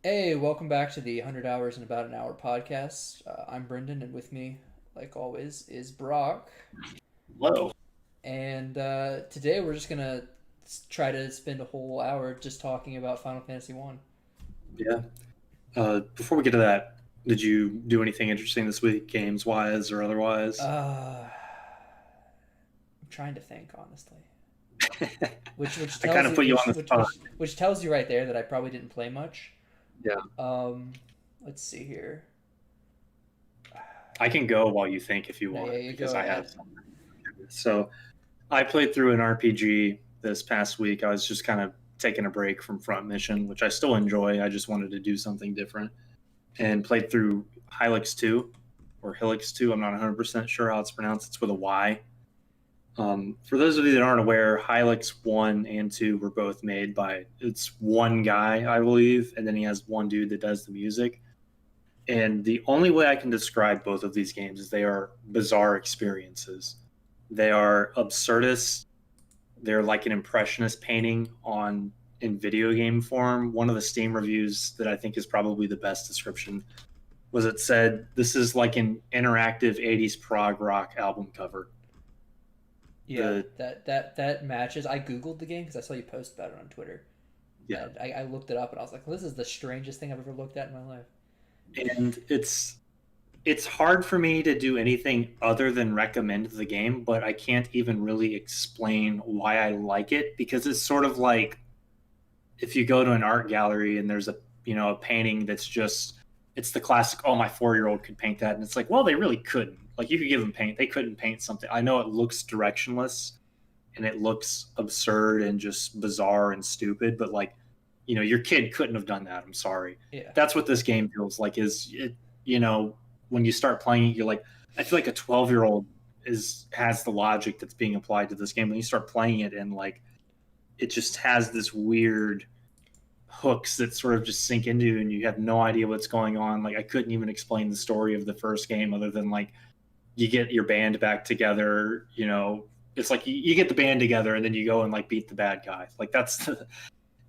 Hey, welcome back to the 100 Hours in About an Hour podcast. I'm Brendan, and with me, like always, is Brock. Hello. And today we're just gonna try to spend a whole hour just talking about Final Fantasy One. Yeah. Before we get to that, did you do anything interesting this week, games wise or otherwise? I'm trying to think honestly, which I kind tells of you put you on the spot. which tells you right there that I probably didn't play much. Yeah. Um, let's see here. I can go while you think if you No, want, yeah, you because go I have ahead. something. So I played through an RPG this past week. I was just kind of taking a break from front mission, which I still enjoy. I just wanted to do something different and played through Helix 2 or Helix 2. I'm not 100% sure how it's pronounced. It's with a Y. For those of you that aren't aware, Hilux 1 and 2 were both made by it's one guy, I believe, and then he has one dude that does the music. And the only way I can describe both of these games is they are bizarre experiences. They are absurdist. They're like an impressionist painting on in video game form. One of the Steam reviews that I think is probably the best description was it said, "This is like an interactive 80s prog rock album cover." Yeah, The that matches. I googled the game because I saw you post about it on Twitter. Yeah, And I looked it up and I was like, well, this is the strangest thing I've ever looked at in my life. and it's hard for me to do anything other than recommend the game, but I can't even really explain why I like it because it's sort of like if you go to an art gallery and there's a painting that's just it's the classic, oh, my 4-year-old could paint that, and it's like, well, they really couldn't. Like, you could give them paint, they couldn't paint something. I know it looks directionless and it looks absurd and just bizarre and stupid, but like, your kid couldn't have done that. I'm sorry. Yeah. That's what this game feels like. Is it? You know, when you start playing it, you're like, I feel like a 12-year-old is has the logic that's being applied to this game. When you start playing it, and like, it just has this weird hooks that sort of just sink into you, and you have no idea what's going on. Like, I couldn't even explain the story of the first game other than like you get your band back together. It's like you get the band together and then you go and like beat the bad guy. Like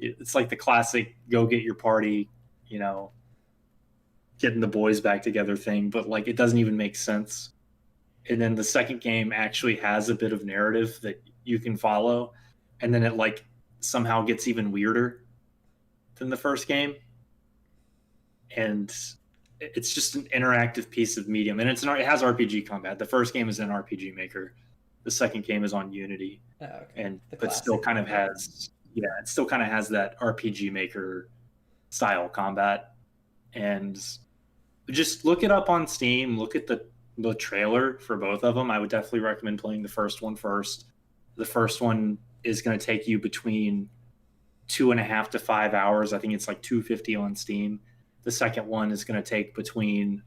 it's like the classic go get your party, you know, getting the boys back together thing, but like it doesn't even make sense. And then the second game actually has a bit of narrative that you can follow, and then it like somehow gets even weirder than the first game, and it's just an interactive piece of medium, and it has RPG combat. The first game is an RPG Maker, the second game is on Unity, Oh, okay. and The but still classic. kind of Yeah. has it still kind of has that RPG Maker style combat. And just look it up on Steam. Look at the trailer for both of them. I would definitely recommend playing the first one first. The first one is going to take you between 2.5 to 5 hours. I think it's like 250 on Steam. The second one is going to take between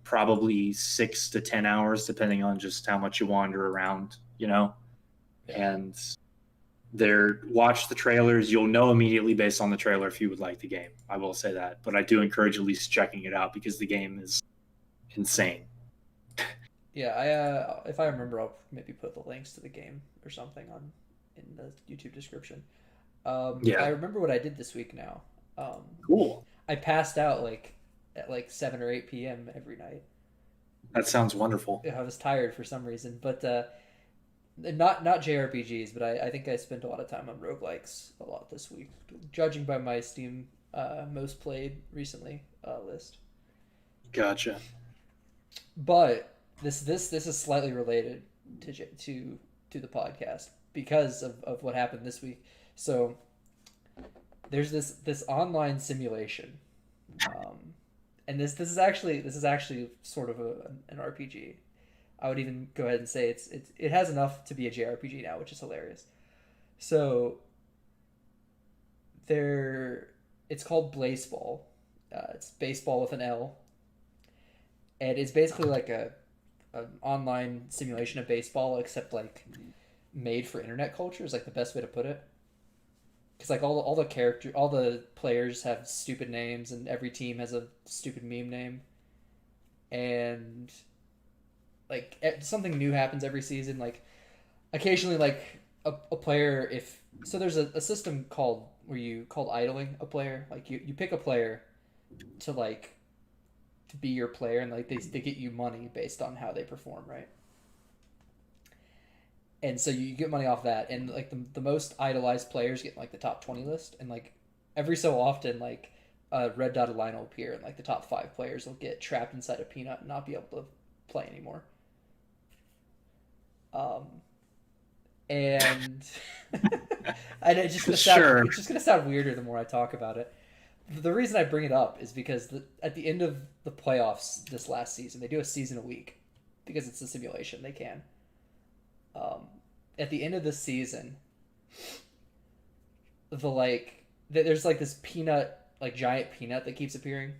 probably 6 to 10 hours, depending on just how much you wander around. Yeah. And there, watch the trailers. You'll know immediately based on the trailer if you would like the game. I will say that, but I do encourage at least checking it out because the game is insane. Yeah. If I remember, I'll maybe put the links to the game or something on in the YouTube description. I Yeah, remember what I did this week now. Um, cool. I passed out like at like 7 or 8 p.m. every night. That sounds wonderful. I was tired for some reason, but not JRPGs, but I think I spent a lot of time on roguelikes a lot this week, judging by my Steam most played recently list. Gotcha. But this is slightly related to the podcast because of what happened this week. So there's this online simulation, um, and this is actually sort of an RPG. I would even go ahead and say it has enough to be a JRPG now, which is hilarious. So there, it's called Blaseball. It's baseball with an L, and it's basically like a an online simulation of baseball, except like made for internet culture is like the best way to put it. Because like all the players have stupid names, and every team has a stupid meme name, and like something new happens every season. Like occasionally, like a player, if so, there's a system called idling a player. Like you pick a player to like to be your player, and like they get you money based on how they perform, right? And so you get money off that, and like the most idolized players get like the top 20 list, and like every so often like a red dotted line will appear, and like the top 5 players will get trapped inside a peanut and not be able to play anymore. Um, and and Sure. it's just gonna sound weirder the more I talk about it. The reason I bring it up is because at the end of the playoffs this last season, they do a season a week because it's a simulation. They can. Um, at the end of the season, there's like this peanut, like giant peanut that keeps appearing,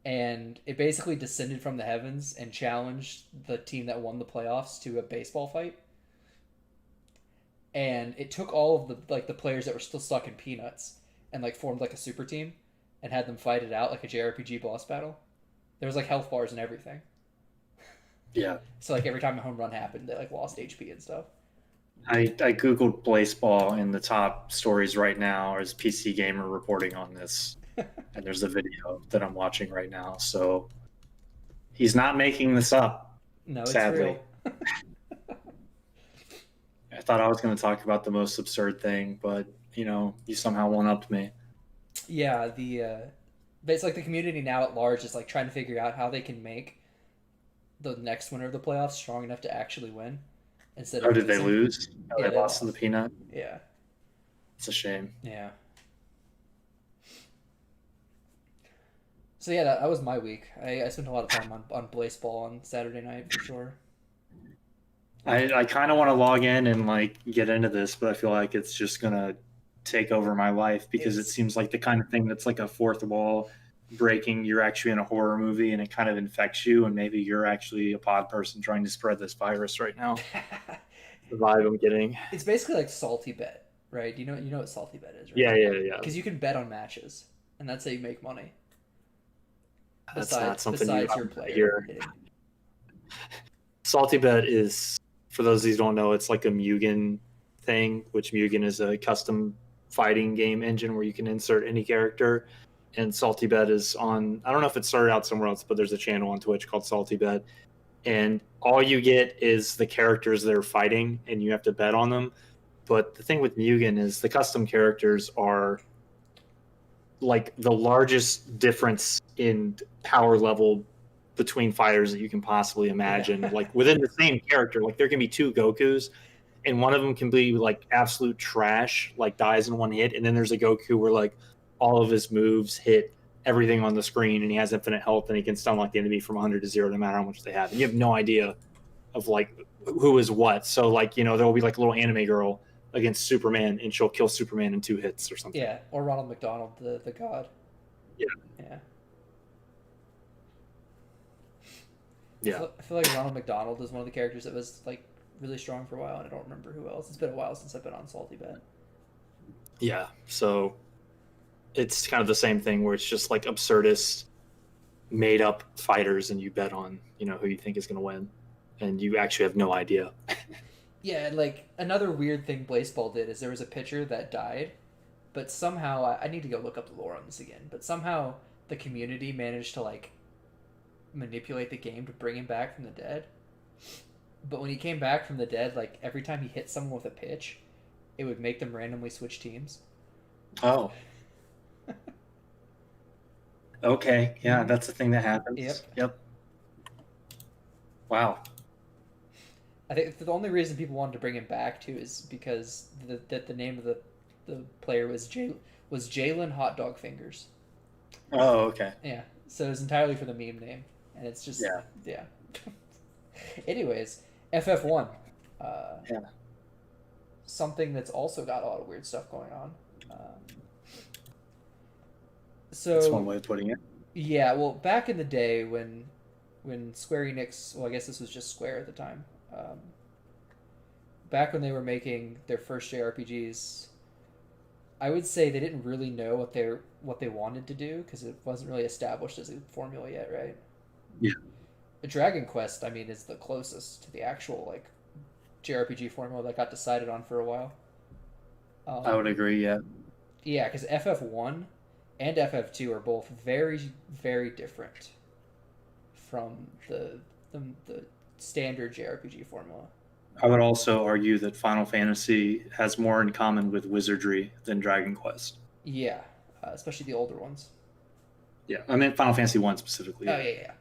and it basically descended from the heavens and challenged the team that won the playoffs to a baseball fight. And it took all of the players that were still stuck in peanuts and like formed like a super team and had them fight it out like a JRPG boss battle. There was like health bars and everything. Yeah. So like every time a home run happened, they like lost HP and stuff. I googled baseball, and the top stories right now is PC Gamer reporting on this, and there's a video that I'm watching right now. So he's not making this up. No, it's Sadly, real. I thought I was going to talk about the most absurd thing, but you somehow one upped me. Yeah, but it's like the community now at large is like trying to figure out how they can make the next winner of the playoffs strong enough to actually win instead Oh, of did they losing. lose? Oh, Yeah, they they lost to the lost. peanut. Yeah, It's a shame. yeah. So yeah, that was my week. I spent a lot of time on Blaseball on Saturday night for sure. I kind of want to log in and like get into this, but I feel like it's just gonna take over my life because it It's seems like the kind of thing that's like a fourth wall breaking. You're actually in a horror movie, and it kind of infects you, and maybe you're actually a pod person trying to spread this virus right now. The vibe I'm getting. it's basically like salty bet, right? You know what salty bet is, right? Yeah. Because you can bet on matches, and that's how you make money. That's not something Besides you your player hear. hitting. Salty Bet is, for those of you who don't know, it's like a Mugen thing, which Mugen is a custom fighting game engine where you can insert any character. And Salty Bet is on, I don't know if it started out somewhere else, but there's a channel on Twitch called Salty Bet. And all you get is the characters that are fighting, and you have to bet on them. But the thing with Mugen is the custom characters are like the largest difference in power level between fighters that you can possibly imagine. Yeah. Like within the same character, like there can be 2 Gokus, and one of them can be like absolute trash, like dies in one hit, and then there's a Goku where like all of his moves hit everything on the screen, and he has infinite health, and he can stun like the enemy from 100 to 0 no matter how much they have, and you have no idea of like who is what. So like there will be like a little anime girl against Superman, and she'll kill Superman in 2 hits or something. Yeah, or Ronald McDonald, the god. Yeah. Yeah. Yeah. I feel like Ronald McDonald is one of the characters that was like really strong for a while, and I don't remember who else. It's been a while since I've been on Salty Bet. Yeah. So it's kind of the same thing where it's just like absurdist made up fighters, and you bet on who you think is going to win, and you actually have no idea. Yeah, and like another weird thing Blaseball did is there was a pitcher that died, but somehow I need to go look up the lore on this again. But somehow the community managed to like manipulate the game to bring him back from the dead. But when he came back from the dead, like every time he hit someone with a pitch, it would make them randomly switch teams. Oh. Okay. Yeah, that's the thing that happens. Yep. Wow. I think the only reason people wanted to bring him back too is because the name of the player was Jalen Hot Dog Fingers. Oh, okay. Yeah, so it's entirely for the meme name, and it's just yeah. Anyways, FF1. Yeah. Something that's also got a lot of weird stuff going on. So That's one way of putting it. Yeah, well, back in the day when Square Enix, well, I guess this was just Square at the time. Back when they were making their first JRPGs, I would say they didn't really know what they wanted to do because it wasn't really established as a formula yet, right? Yeah. The Dragon Quest, I mean, is the closest to the actual like JRPG formula that got decided on for a while. I would Um, agree. Yeah. yeah, because FF1 and FF2 are both very, very different from the standard JRPG formula. I would also argue that Final Fantasy has more in common with wizardry than Dragon Quest. Yeah, especially the older ones. Yeah, I mean Final Fantasy One specifically. Oh Yeah. yeah, yeah.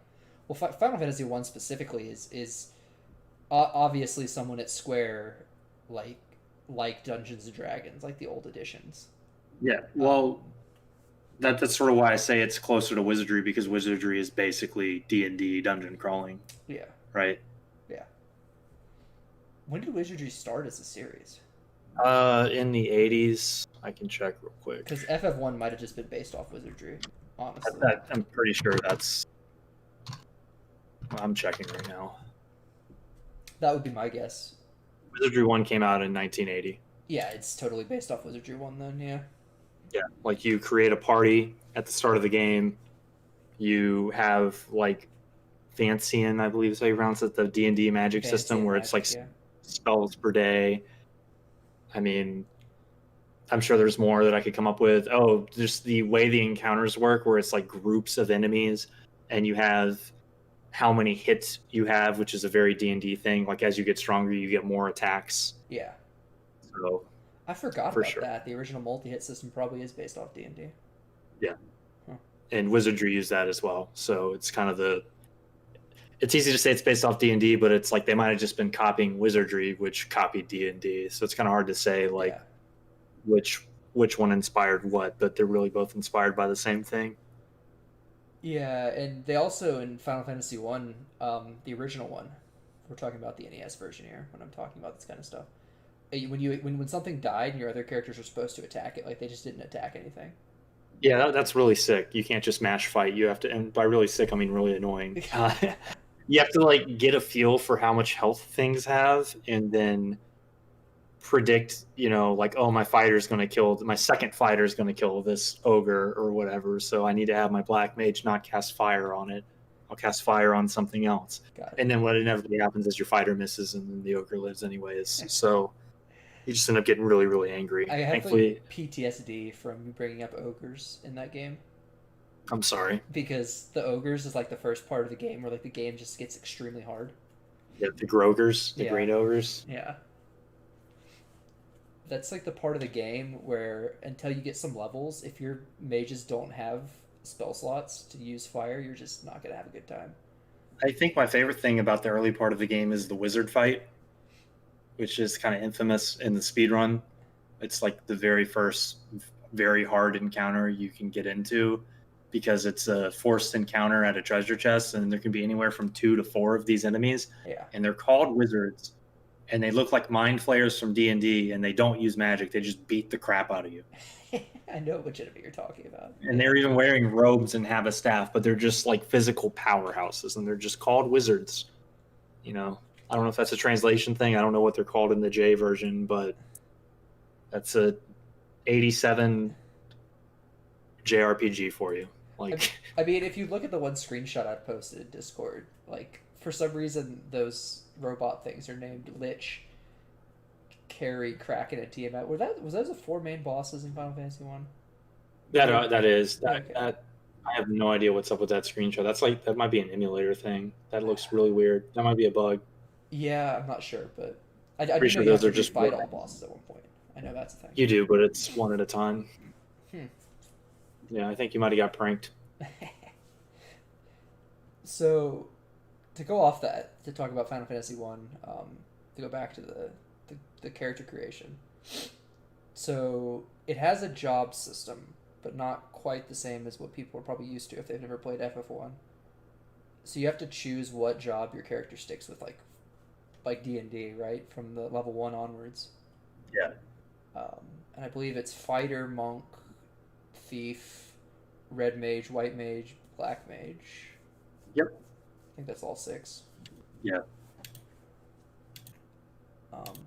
Well, Final Fantasy One specifically is obviously someone at Square like like Dungeons and Dragons, like the old editions. Yeah. Um, Well, that's sort of why I say it's closer to wizardry because wizardry is basically D&D dungeon crawling, yeah, right? yeah. When did Wizardry start as a series? In the 80s, I can check real quick. Because FF1 might have just been based off Wizardry, honestly. I'm pretty sure that's. I'm checking right now. That would be my guess. Wizardry One came out in 1980. Yeah, it's totally based off Wizardry 1 then, yeah. Yeah, like you create a party at the start of the game. You have like Vancian, I believe is how you pronounce it, the D&D magic Fancy system and where it's like magic, yeah. spells per day. I mean, I'm sure there's more that I could come up with. Oh, just the way the encounters work, where it's like groups of enemies, and you have how many hits you have, which is a very D&D thing. Like as you get stronger, you get more attacks. Yeah. So I forgot for about sure, that. The original multi-hit system probably is based off D&D. yeah. Huh. And Wizardry used that as well. So it's kind of the. It's easy to say it's based off D&D, but it's like they might have just been copying Wizardry, which copied D&D. So it's kind of hard to say like Yeah. which one inspired what, but they're really both inspired by the same thing. Yeah, and they also in Final Fantasy 1, the original one. We're talking about the NES version here when I'm talking about this kind of stuff. When something died and your other characters were supposed to attack it, like they just didn't attack anything. Yeah, that's really sick. You can't just mash fight. You have to, and by really sick, I mean really annoying. You have to like get a feel for how much health things have, and then predict. Like oh, my second fighter is going to kill this ogre or whatever. So I need to have my black mage not cast fire on it. I'll cast fire on something else, Got it. and then what inevitably happens is your fighter misses, and then the ogre lives anyways. So you just end up getting really, really angry. I have like Thankfully, PTSD from bringing up ogres in that game I'm sorry. because the ogres is like the first part of the game where like the game just gets extremely hard. Yeah, the grogers, the Yeah. green ogres. Yeah. That's like the part of the game where until you get some levels, if your mages don't have spell slots to use fire, you're just not gonna have a good time. I think my favorite thing about the early part of the game is the wizard fight, which is kind of infamous in the speed run. It's like the very first very hard encounter you can get into because it's a forced encounter at a treasure chest, and there can be anywhere from 2 to 4 of these enemies, Yeah. and they're called wizards, and they look like mind flayers from D&D, and they don't use magic. They just beat the crap out of you. I know which enemy you're talking about. And they're even wearing robes and have a staff, but they're just like physical powerhouses, and they're just called wizards. I don't know if that's a translation thing. I don't know what they're called in the J version, but that's a 87 JRPG for you. Like, I mean, if you look at the one screenshot I posted in Discord, like for some reason those robot things are named Lich, Carrie, Kraken, and Tiamat. Was those the 4 main bosses in Final Fantasy One? that is that, Okay. that I have no idea what's up with that screenshot. That might be an emulator thing. That looks really weird. That might be a bug. Yeah, I'm not sure, but I do Pretty know sure you have those to are just fight all bosses at one point. I know that's a thing. You do, but it's one at a time. Hmm. Yeah, I think you might have got pranked. So, to go off that, to talk about Final Fantasy One, to go back to the character creation. So it has a job system, but not quite the same as what people are probably used to if they've never played FF1. So you have to choose what job your character sticks with, like D&D, right, from the level 1 onwards. Yeah. And I believe it's fighter, monk, thief, red mage, white mage, black mage. Yep. I think that's all 6. Yeah.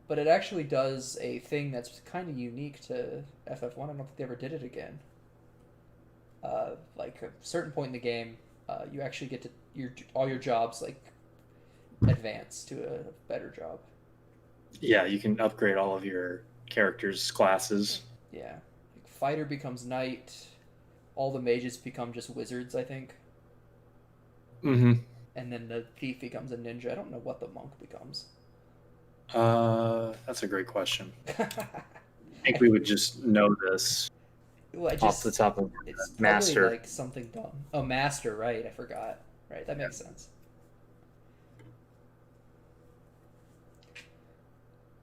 But it actually does a thing that's kind of unique to FF1. I don't think they ever did it again. Like a certain point in the game, you actually get to all your jobs like advance to a better job. Yeah, you can upgrade all of your characters' classes. Yeah, like fighter becomes knight. All the mages become just wizards, I think, Mm-hmm. and then the thief becomes a ninja. I don't know what the monk becomes. That's a great question. I think I, we would just know this well, I off the just top of our it's head. probably Master. like something dumb. Oh, master, right? I forgot. Right, that makes sense.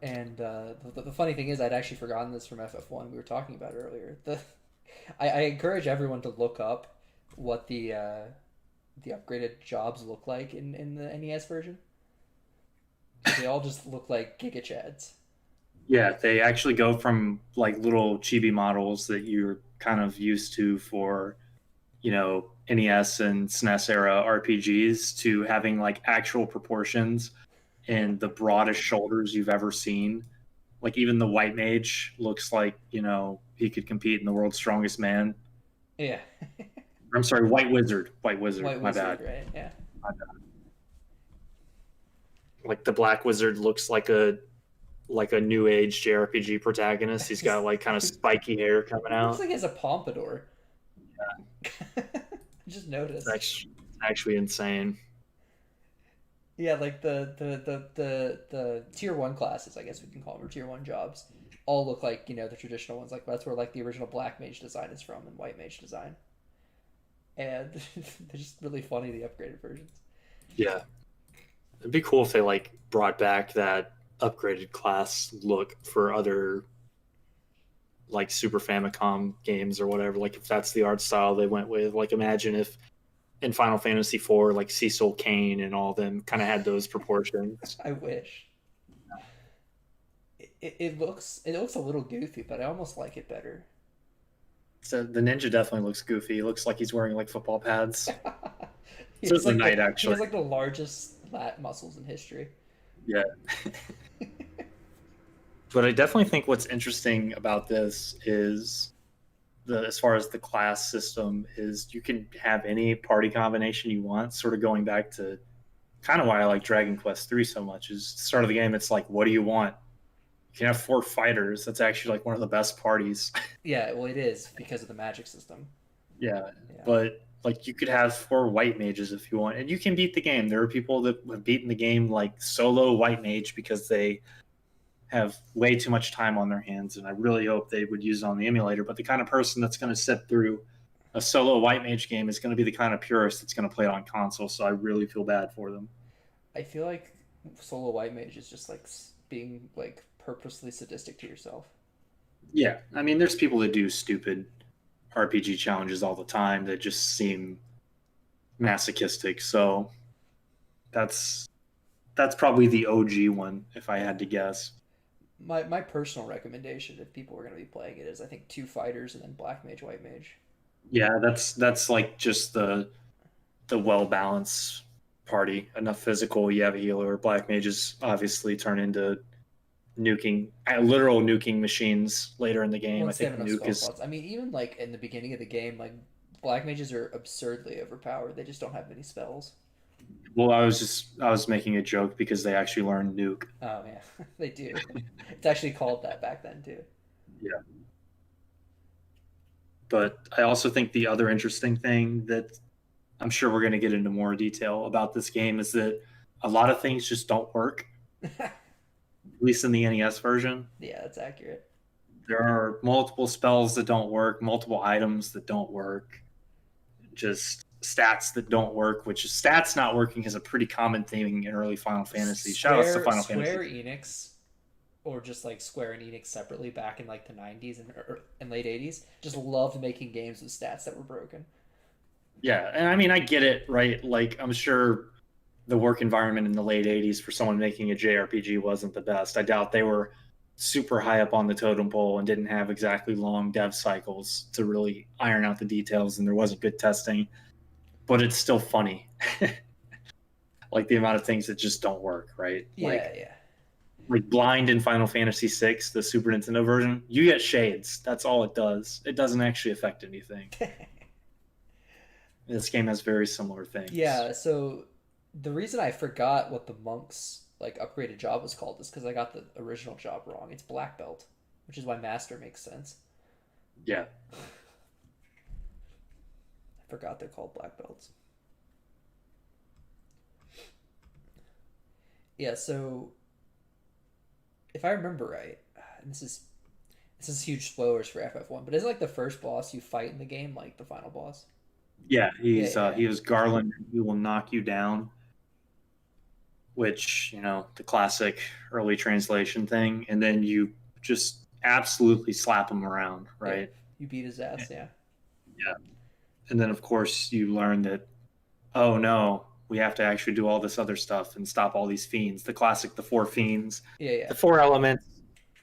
And the funny thing is, I'd actually forgotten this from FF1. We were talking about it earlier. I encourage everyone to look up what the upgraded jobs look like in the NES version. They all just look like Giga Chads. Yeah, they actually go from like little chibi models that you're kind of used to for, NES and SNES era RPGs to having like actual proportions and the broadest shoulders you've ever seen. Like even the white mage looks like, he could compete in the world's strongest man. Yeah, I'm sorry, white wizard. White wizard. White My Wizard, bad. right? Yeah. Like the black wizard looks like a new age JRPG protagonist. He's got like kind of spiky hair coming It looks out. like he has a pompadour. I just It's noticed. actually insane. Yeah, like the tier one classes, I guess we can call them, or tier one jobs, all look like the traditional ones. Like that's where like the original black mage design is from and white mage design, and they're just really funny the upgraded versions. Yeah, it'd be cool if they like brought back that upgraded class look for other like Super Famicom games or whatever. Like if that's the art style they went with. Like imagine if in Final Fantasy IV, like Cecil Kane and all of them kind of had those proportions. I wish it looks a little goofy, but I almost like it better. So the ninja definitely looks goofy. He looks like he's wearing like football pads. he So has is the like the knight he actually. has like the largest lat muscles in history. Yeah. But I definitely think what's interesting about this is as far as the class system is you can have any party combination you want. Sort of going back to kind of why I like Dragon Quest 3 so much is start of the game. It's like, what do you want? You can have 4 fighters. That's actually like one of the best parties. Yeah, well, it is because of the magic system. Yeah, Yeah. but like you could have 4 white mages if you want, and you can beat the game. There are people that have beaten the game like solo white mage because they have way too much time on their hands, and I really hope they would use it on the emulator. But the kind of person that's going to sit through a solo white mage game is going to be the kind of purist that's going to play it on console. So I really feel bad for them. I feel like solo white mage is just like being like purposely sadistic to yourself. Yeah, I mean, there's people that do stupid RPG challenges all the time that just seem masochistic. So that's that's probably the OG one if I had to guess. My personal recommendation, if people were going to be playing it, is I think two fighters and then black mage, white mage. Yeah, that's like just the well balanced party. Enough physical, you have a healer. Black mages obviously turn into nuking, literal nuking machines later in the game. I Once they have think enough nuke spell is. slots. I mean, even like in the beginning of the game, like black mages are absurdly overpowered. They just don't have many spells. Well, I was making a joke because they actually learned nuke. Oh yeah, they do. It's actually called that back then too. Yeah, but I also think the other interesting thing that I'm sure we're going to get into more detail about this game is that a lot of things just don't work, at least in the NES version. Yeah, that's accurate. There are multiple spells that don't work, multiple items that don't work, just stats that don't work, which is stats not working is a pretty common thing in early Final Fantasy. Shout outs to Square Final Fantasy. Square Enix, or just like Square and Enix separately back in like the 90s and late 80s, just loved making games with stats that were broken. Yeah, and I mean I get it, right? Like I'm sure the work environment in the late 80s for someone making a JRPG wasn't the best. I doubt they were super high up on the totem pole and didn't have exactly long dev cycles to really iron out the details and there wasn't good testing, but it's still funny. Like the amount of things that just don't work, right? Yeah, yeah. Like blind in Final Fantasy VI, the Super Nintendo version, you get shades. That's all it does. It doesn't actually affect anything. This game has very similar things. Yeah, so the reason I forgot what the monks like upgraded job was called is because I got the original job wrong. It's black belt, which is why master makes sense. Yeah. I forgot they're called black belts. Yeah, so if I remember right, and this is huge spoilers for FF1, but isn't like the first boss you fight in the game like the final boss? Yeah, Yeah, yeah, he was Garland. He will knock you down, which the classic early translation thing, and then you just absolutely slap him around, yeah. right? You beat his ass, yeah. Yeah, and then of course you learn that, oh no, we have to actually do all this other stuff and stop all these fiends. The classic, the four fiends, Yeah, yeah. The four elements,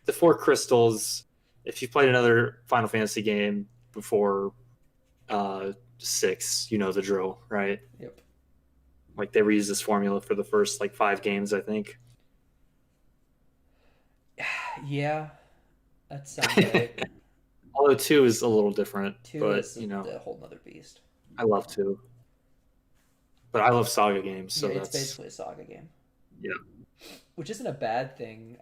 the four crystals. If you've played another Final Fantasy game before, 6, you know the drill, right? Yep. Like they reused this formula for the first like 5 games, I think. Yeah, that sounds right. Although 2 is a little different, Two but is a whole nother beast. I love 2. But I love Saga games, so Yeah, it's that's basically a saga game. Yeah. Which isn't a bad thing.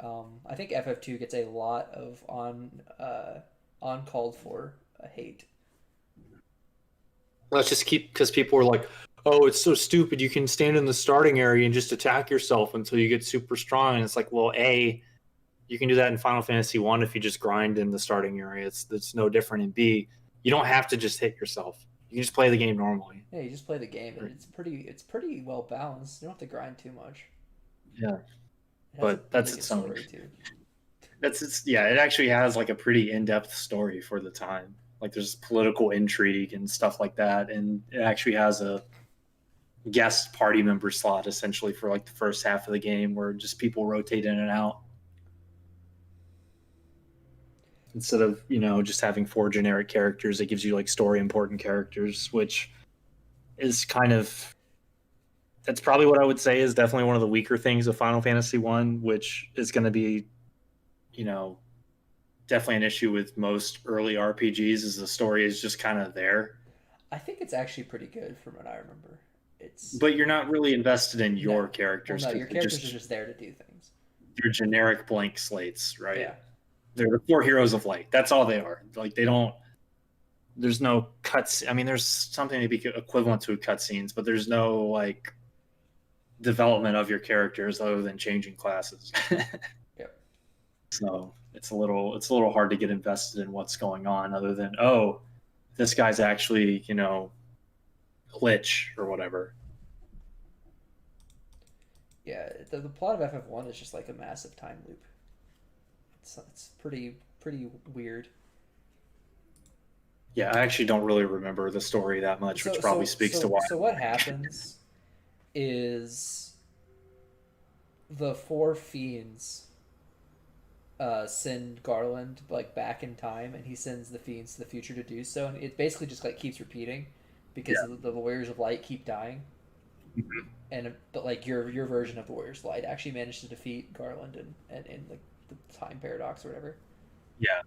I think FF2 gets a lot of on called for hate. Let's just keep because people were like, "Oh, it's so stupid. You can stand in the starting area and just attack yourself until you get super strong." And it's like, well, you can do that in Final Fantasy 1 if you just grind in the starting area. It's no different. And B, you don't have to just hit yourself. You can just play the game normally. Yeah, you just play the game, and it's pretty well balanced. You don't have to grind too much. Yeah, It has but a that's really its good own. story too. Yeah, it actually has like a pretty in-depth story for the time. Like there's political intrigue and stuff like that, and it actually has a guest party member slot essentially for like the first half of the game where just people rotate in and out instead of just having 4 generic characters. It gives you like story important characters, which is kind of that's probably what I would say is definitely one of the weaker things of Final Fantasy 1, which is going to be you know definitely an issue with most early RPGs, is the story is just kind of there, I think it's actually pretty good from what I remember. It's but you're not really invested in no, your well, characters no, because your characters are just there to do things. they're generic blank slates, right? Yeah, They're the 4 heroes of light. That's all they are. Like they don't. There's no cuts. I mean, there's something to be equivalent to cutscenes, but there's no like development of your characters other than changing classes. yep. So it's a little hard to get invested in what's going on other than, oh, this guy's actually glitch or whatever. Yeah, the plot of FF1 is just like a massive time loop. It's pretty weird. Yeah, I actually don't really remember the story that much, which probably speaks to why. So what happens is the four fiends send Garland like back in time, and he sends the fiends to the future to do so, and it basically just like keeps repeating because Yeah. the warriors of light keep dying, Mhm. but like your version of the warriors of light actually managed to defeat Garland and like the time paradox or whatever. Yeah.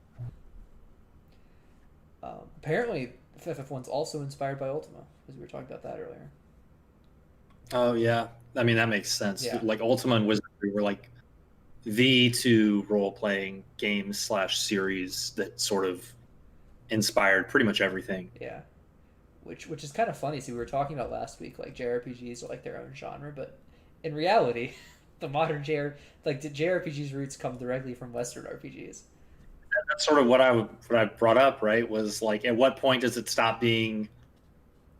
Apparently, FF1's also inspired by Ultima, as we were talking about that earlier. Oh yeah. I mean that makes sense. Yeah. Like Ultima and Wizardry were like the two role playing games slash series that sort of inspired pretty much everything. Yeah, which is kind of funny. See, we were talking about last week, like JRPGs are like their own genre, but in reality, the modern the JRPGs roots come directly from Western RPGs. That's sort of what I brought up, right? Was like, at what point does it stop being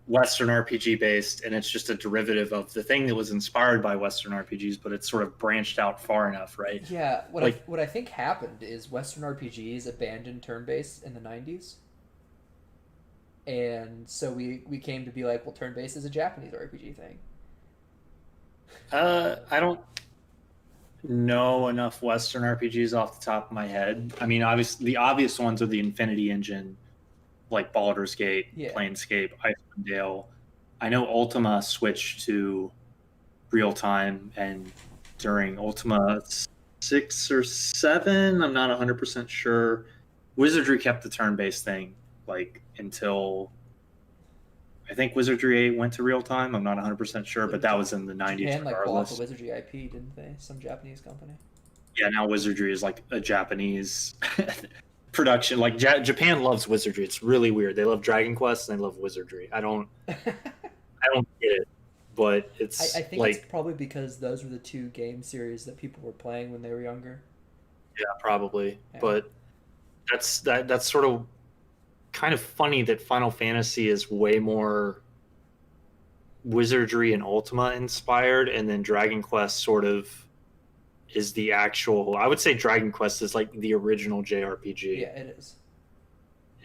Western RPG based and it's just a derivative of the thing that was inspired by Western RPGs, but it's sort of branched out far enough, right? Yeah, Like, what I think happened is Western RPGs abandoned turn based in the '90s, and so we came to be like, well, turn based is a Japanese RPG thing. I don't know enough Western RPGs off the top of my head. I mean, obviously, the obvious ones are the Infinity Engine, like Baldur's Gate, Yeah. Planescape, Icewind Dale. I know Ultima switched to real time, and during Ultima 6 or 7, I'm not 100% sure. Wizardry kept the turn based thing like until I think Wizardry 8 went to real time. I'm not 100% sure, but that was in the 90s Japan like bought regardless. the Wizardry IP, didn't they? Some Japanese company. Yeah, now Wizardry is like a Japanese production. Like Japan loves Wizardry. It's really weird. They love Dragon Quest and they love Wizardry. I don't get it, but it's I think like it's probably because those were the two game series that people were playing when they were younger. yeah, probably. Yeah. But that's sort of kind of funny that Final Fantasy is way more Wizardry and Ultima inspired, and then Dragon Quest sort of is the actual. I would say Dragon Quest is like the original JRPG. Yeah, it is.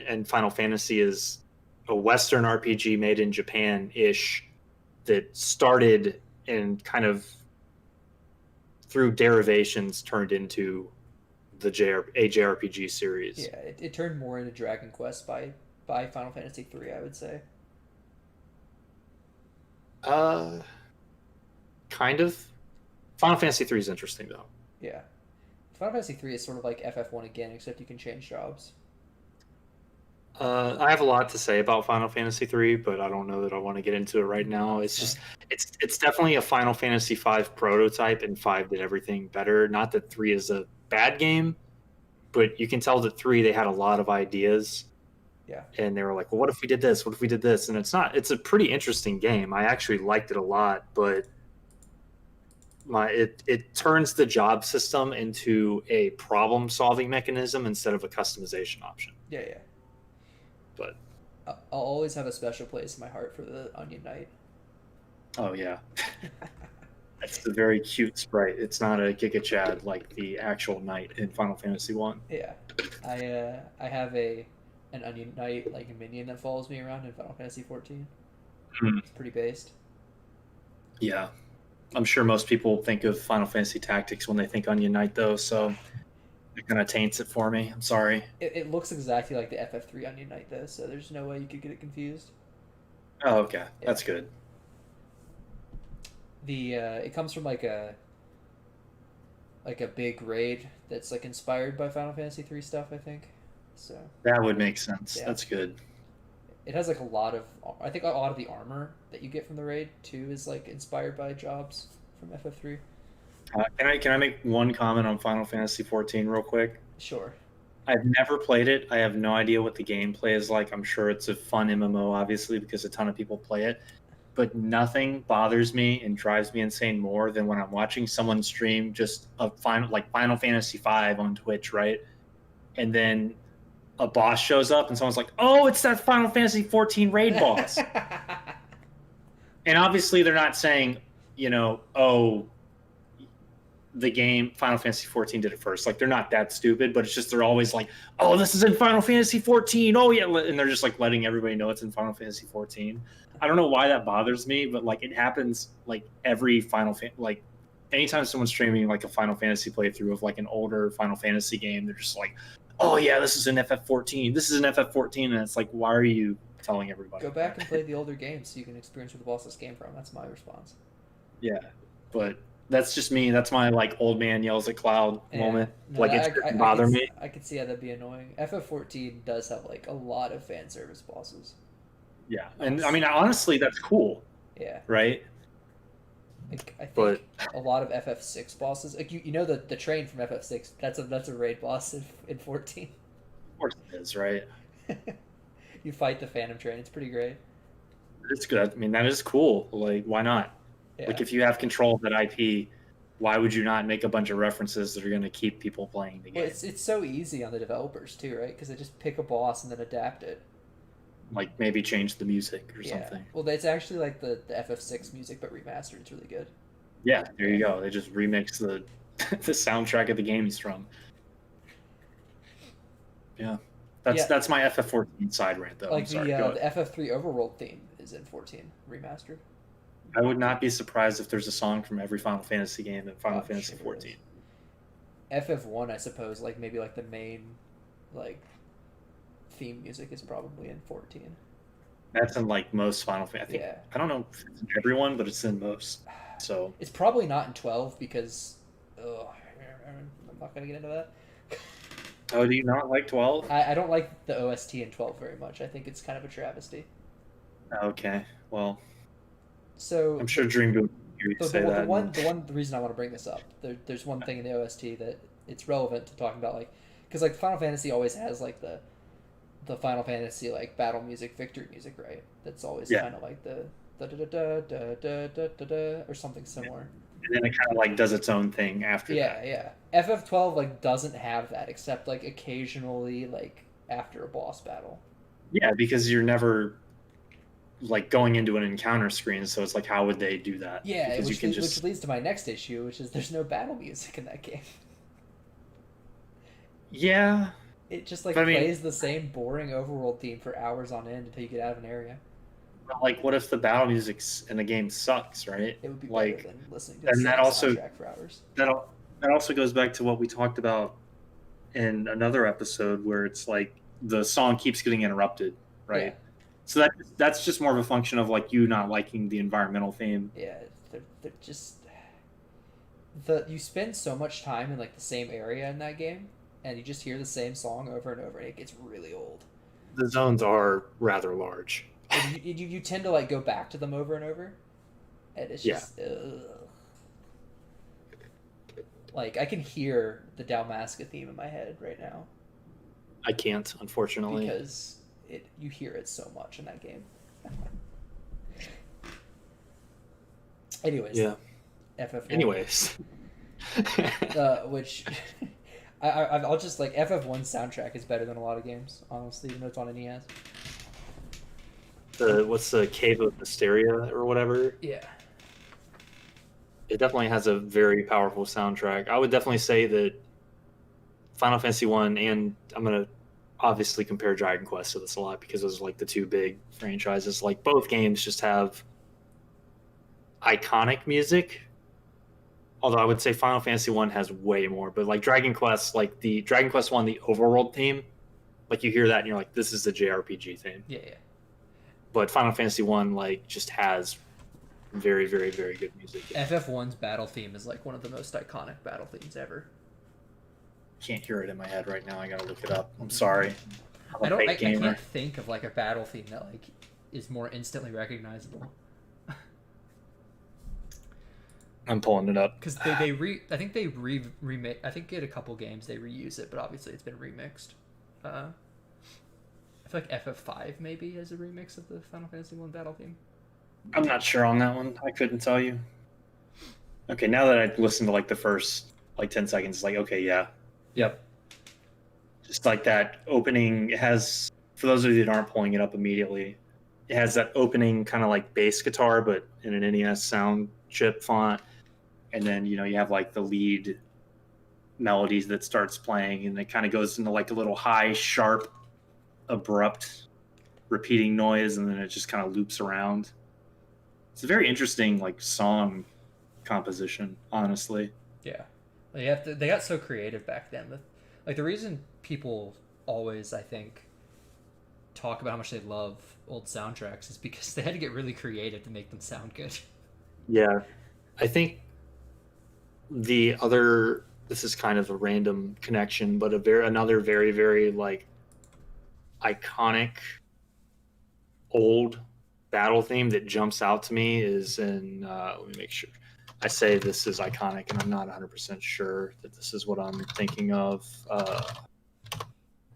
And Final Fantasy is a Western RPG made in Japan-ish that started and kind of through derivations turned into the JRPG series. Yeah, it turned more into Dragon Quest by Final Fantasy 3, I would say. Kind of. Final Fantasy 3 is interesting though. Yeah. Final Fantasy 3 is sort of like FF1 again, except you can change jobs. I have a lot to say about Final Fantasy 3, but I don't know that I want to get into it right now. It's just it's definitely a Final Fantasy 5 prototype, and 5 did everything better. Not that 3 is a bad game, but you can tell that 3 they had a lot of ideas. Yeah. And they were like, well, what if we did this? What if we did this? And it's a pretty interesting game. I actually liked it a lot, but it turns the job system into a problem solving mechanism instead of a customization option. Yeah, yeah. But I'll always have a special place in my heart for the Onion Knight. Oh yeah, it's a very cute sprite. It's not a Giga Chad like the actual knight in Final Fantasy 1. Yeah, I have an Onion Knight like a minion that follows me around in Final Fantasy 14. It's pretty based. Yeah, I'm sure most people think of Final Fantasy Tactics when they think Onion Knight though, so it kind of taints it for me. I'm sorry. It looks exactly like the FF3 Onion Knight though, so there's no way you could get it confused. Oh, okay, that's good. It comes from like a big raid that's like inspired by Final Fantasy 3 stuff, I think. So That would make sense. Yeah. That's good. it has like a lot of the armor that you get from the raid too is like inspired by jobs from FF3. Can I make one comment on Final Fantasy 14 real quick? Sure. I've never played it. I have no idea what the gameplay is like. I'm sure it's a fun MMO, obviously, because a ton of people play it. But nothing bothers me and drives me insane more than when I'm watching someone stream just a Final Fantasy 5 on Twitch, right? And then a boss shows up and someone's like, "Oh, it's that Final Fantasy 14 raid boss." And obviously they're not saying, "Oh, the game Final Fantasy 14 did it first." Like, they're not that stupid, but it's just they're always like, "Oh, this is in Final Fantasy 14. Oh yeah," and they're just like letting everybody know it's in Final Fantasy 14. I don't know why that bothers me, but like it happens like every like anytime someone's streaming like a Final Fantasy playthrough of like an older Final Fantasy game, they're just like, "Oh yeah, this is an FF14. This is an FF14," and it's like, why are you telling everybody? Go back and play the older games so you can experience where the bosses came from. That's my response. Yeah, but that's just me. That's my like old man yells at cloud moment. No, Like, it doesn't bother me. I could see how that'd be annoying. FF14 does have like a lot of fan service bosses. Yeah, and I mean, honestly, that's cool, Yeah. right? Like, I think a lot of FF6 bosses, like you know the train from FF6, that's a raid boss in 14. Of course it is, right? You fight the Phantom Train. It's pretty great. It's good. I mean, that is cool. Like, why not? Yeah. Like, if you have control of that IP, why would you not make a bunch of references that are going to keep people playing the game? Well, it's so easy on the developers too, right? Because they just pick a boss and then adapt it. Like, maybe change the music or Yeah. something. Well, it's actually like the FF6 music, but remastered. It's really good. Yeah, there you go. They just remix the the soundtrack of the game he's from. Yeah. That's my FF14 side rant, though. Like I'm sorry. the FF3 Overworld theme is in 14 remastered. I would not be surprised if there's a song from every Final Fantasy game in Final Oh, Fantasy sure 14. FF1, I suppose, like maybe like the main like theme music is probably in 14. That's in like most Final Fantasy. Yeah. I don't know if it's in everyone, but it's in most. So It's probably not in 12 because I'm not gonna get into that. Oh, do you not like 12? I don't like the OST in 12 very much. I think it's kind of a travesty. Okay, well, So I'm sure Dream Boom would hear you say that. the reason I want to bring this up, there's one thing in the OST that it's relevant to talking about, like, because like Final Fantasy always has like the Final Fantasy like battle music, victory music, right? That's always Yeah, kind of like the da da da da da da da da or something similar. and then it kind of like does its own thing after Yeah, that. yeah. FF12 like doesn't have that except like occasionally like after a boss battle. Yeah, because you're never like going into an encounter screen, so it's like, how would they do that? Yeah, Because you can which just, leads to my next issue, which is there's no battle music in that game. yeah, It just but like I mean, plays the same boring overworld theme for hours on end until you get out of an area. like, what if the battle music in the game sucks, right? It would be better Like, than listening to the and same soundtrack for hours. that al- that also goes back to what we talked about in another episode, where it's like the song keeps getting interrupted, Yeah, right? So that's just more of a function of like you not liking the environmental theme. yeah. They're just the you spend so much time in like the same area in that game, and you just hear the same song over and over, and it gets really old. The zones are rather large. And you tend to like go back to them over and over, and it's Yeah. just ugh. Like I can hear the Dalmasca theme in my head right now I can't, unfortunately. because you hear it so much in that game. Anyways, Yeah. FF1. Anyways. Which I'll just like FF1 soundtrack is better than a lot of games, honestly, even though it's on NES. What's the Cave of Hysteria or whatever? Yeah. It definitely has a very powerful soundtrack. I would definitely say that Final Fantasy One, and I'm gonna obviously compare Dragon Quest to this a lot because those are like the two big franchises. Like both games just have iconic music. Although I would say Final Fantasy One has way more, but like Dragon Quest, like the Dragon Quest One, the overworld theme, like you hear that and you're like, this is the JRPG theme. Yeah, yeah. But Final Fantasy One like just has very, very, very good music. FF1's battle theme is like one of the most iconic battle themes ever. Can't hear it in my head right now. I gotta look it up. I'm sorry. I'm a I fake gamer. can't think of like a battle theme that like is more instantly recognizable. I'm pulling it up. Because I think they remake. I think in a couple games they reuse it, but obviously it's been remixed. I feel like FF5 maybe has a remix of the Final Fantasy One battle theme. I'm not sure on that one. I couldn't tell you. Okay, now that I listened to like the first like 10 seconds, it's like, okay, yeah. Yep. Just like that opening, it has, for those of you that aren't pulling it up immediately, it has that opening kind of like bass guitar, but in an NES sound chip font. And then, you have like the lead melodies that starts playing, and it kind of goes into like a little high, sharp, abrupt, repeating noise, and then it just kind of loops around. It's a very interesting like song composition, honestly. Yeah. They got so creative back then. Like the reason people always, I think, talk about how much they love old soundtracks is because they had to get really creative to make them sound good. Yeah. I think this is kind of a random connection, but another very, very like iconic old battle theme that jumps out to me is in let me make sure I say this is iconic, and I'm not 100% sure that this is what I'm thinking of.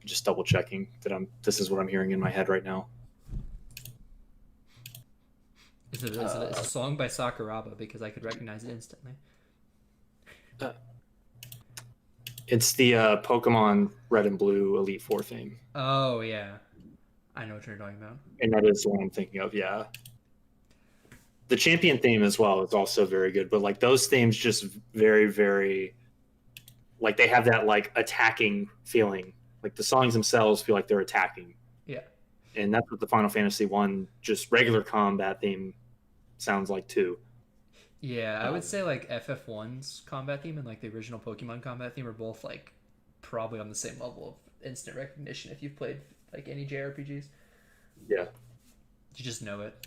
Just double checking that this is what I'm hearing in my head right now. It's a song by Sakuraba because I could recognize it instantly. It's the Pokemon Red and Blue Elite Four theme. Oh yeah, I know what you're talking about. And that is the one I'm thinking of. Yeah, the Champion theme as well is also very good. But like those themes, just very, very like they have that like attacking feeling. Like the songs themselves feel like they're attacking. Yeah, and that's what the Final Fantasy One just regular combat theme sounds like too. Yeah, I would say like FF1's combat theme and like the original Pokemon combat theme are both like probably on the same level of instant recognition if you've played like any JRPGs. Yeah. You just know it.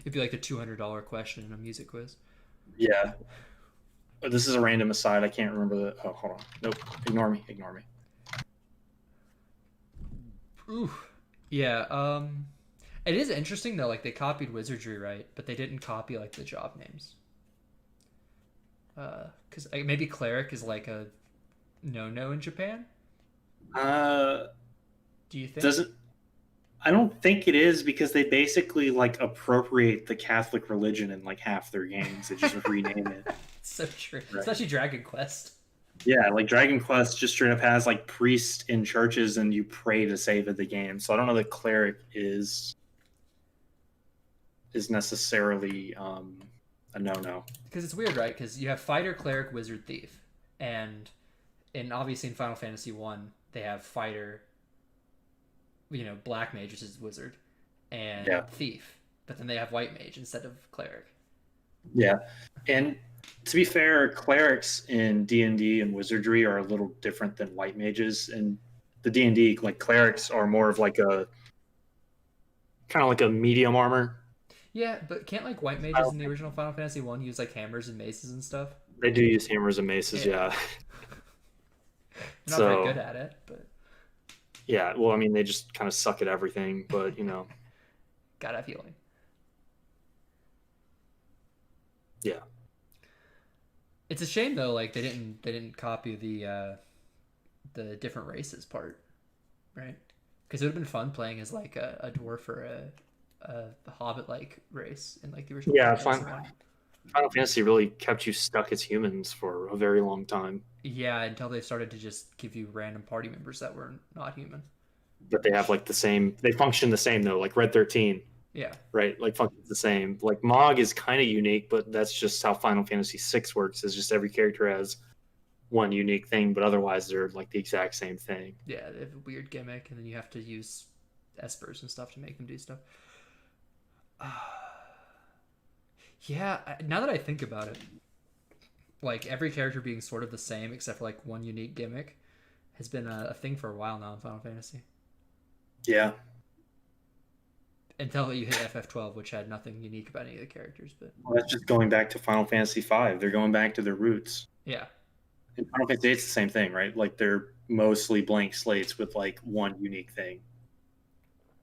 It'd be like the $200 question in a music quiz. Yeah. This is a random aside. I can't remember the. Oh, hold on. Nope. Ignore me. Ooh. Yeah. It is interesting though. Like they copied wizardry, right? But they didn't copy like the job names. Because maybe cleric is like a no in Japan. Uh, Do you think? doesn't I don't think it is because they basically like appropriate the Catholic religion in like half their games. They just rename it. It's so true, Right. especially Dragon Quest. Yeah, like Dragon Quest just straight up has like priests in churches and you pray to save the game. So I don't know that cleric is necessarily a no. Because it's weird, right? Because you have fighter, cleric, wizard, thief, and obviously in Final Fantasy One they have fighter, black mage, which is wizard, and Yeah. thief. But then they have white mage instead of cleric. Yeah, and to be fair, clerics in D&D and wizardry are a little different than white mages. And the D&D, like clerics are more of like a kind of like a medium armor. Yeah, but can't like white mages in the original Final Fantasy One use like hammers and maces and stuff? They do use hammers and maces, Yeah. yeah. They're not very good at it, but Yeah, well, I mean, they just kind of suck at everything, but gotta have healing. yeah. It's a shame though, like they didn't copy the different races part, right? Because it would have been fun playing as like a dwarf or a hobbit like race in like the original. Yeah, Final Fantasy one. Final Fantasy really kept you stuck as humans for a very long time. Yeah, until they started to just give you random party members that were not human. But they have like the same, they function the same though, like Red 13, Yeah, right? Like functions the same. Like Mog is kind of unique, but that's just how Final Fantasy 6 works, is just every character has one unique thing, but otherwise they're like the exact same thing. yeah, they have a weird gimmick, and then you have to use espers and stuff to make them do stuff. Yeah, now that I think about it, like every character being sort of the same except for like one unique gimmick has been a thing for a while now in Final Fantasy. Yeah. Until you hit FF12, which had nothing unique about any of the characters, but Well, that's just going back to Final Fantasy V. They're going back to their roots. yeah. In Final Fantasy VIII, it's the same thing, right? Like they're mostly blank slates with like one unique thing.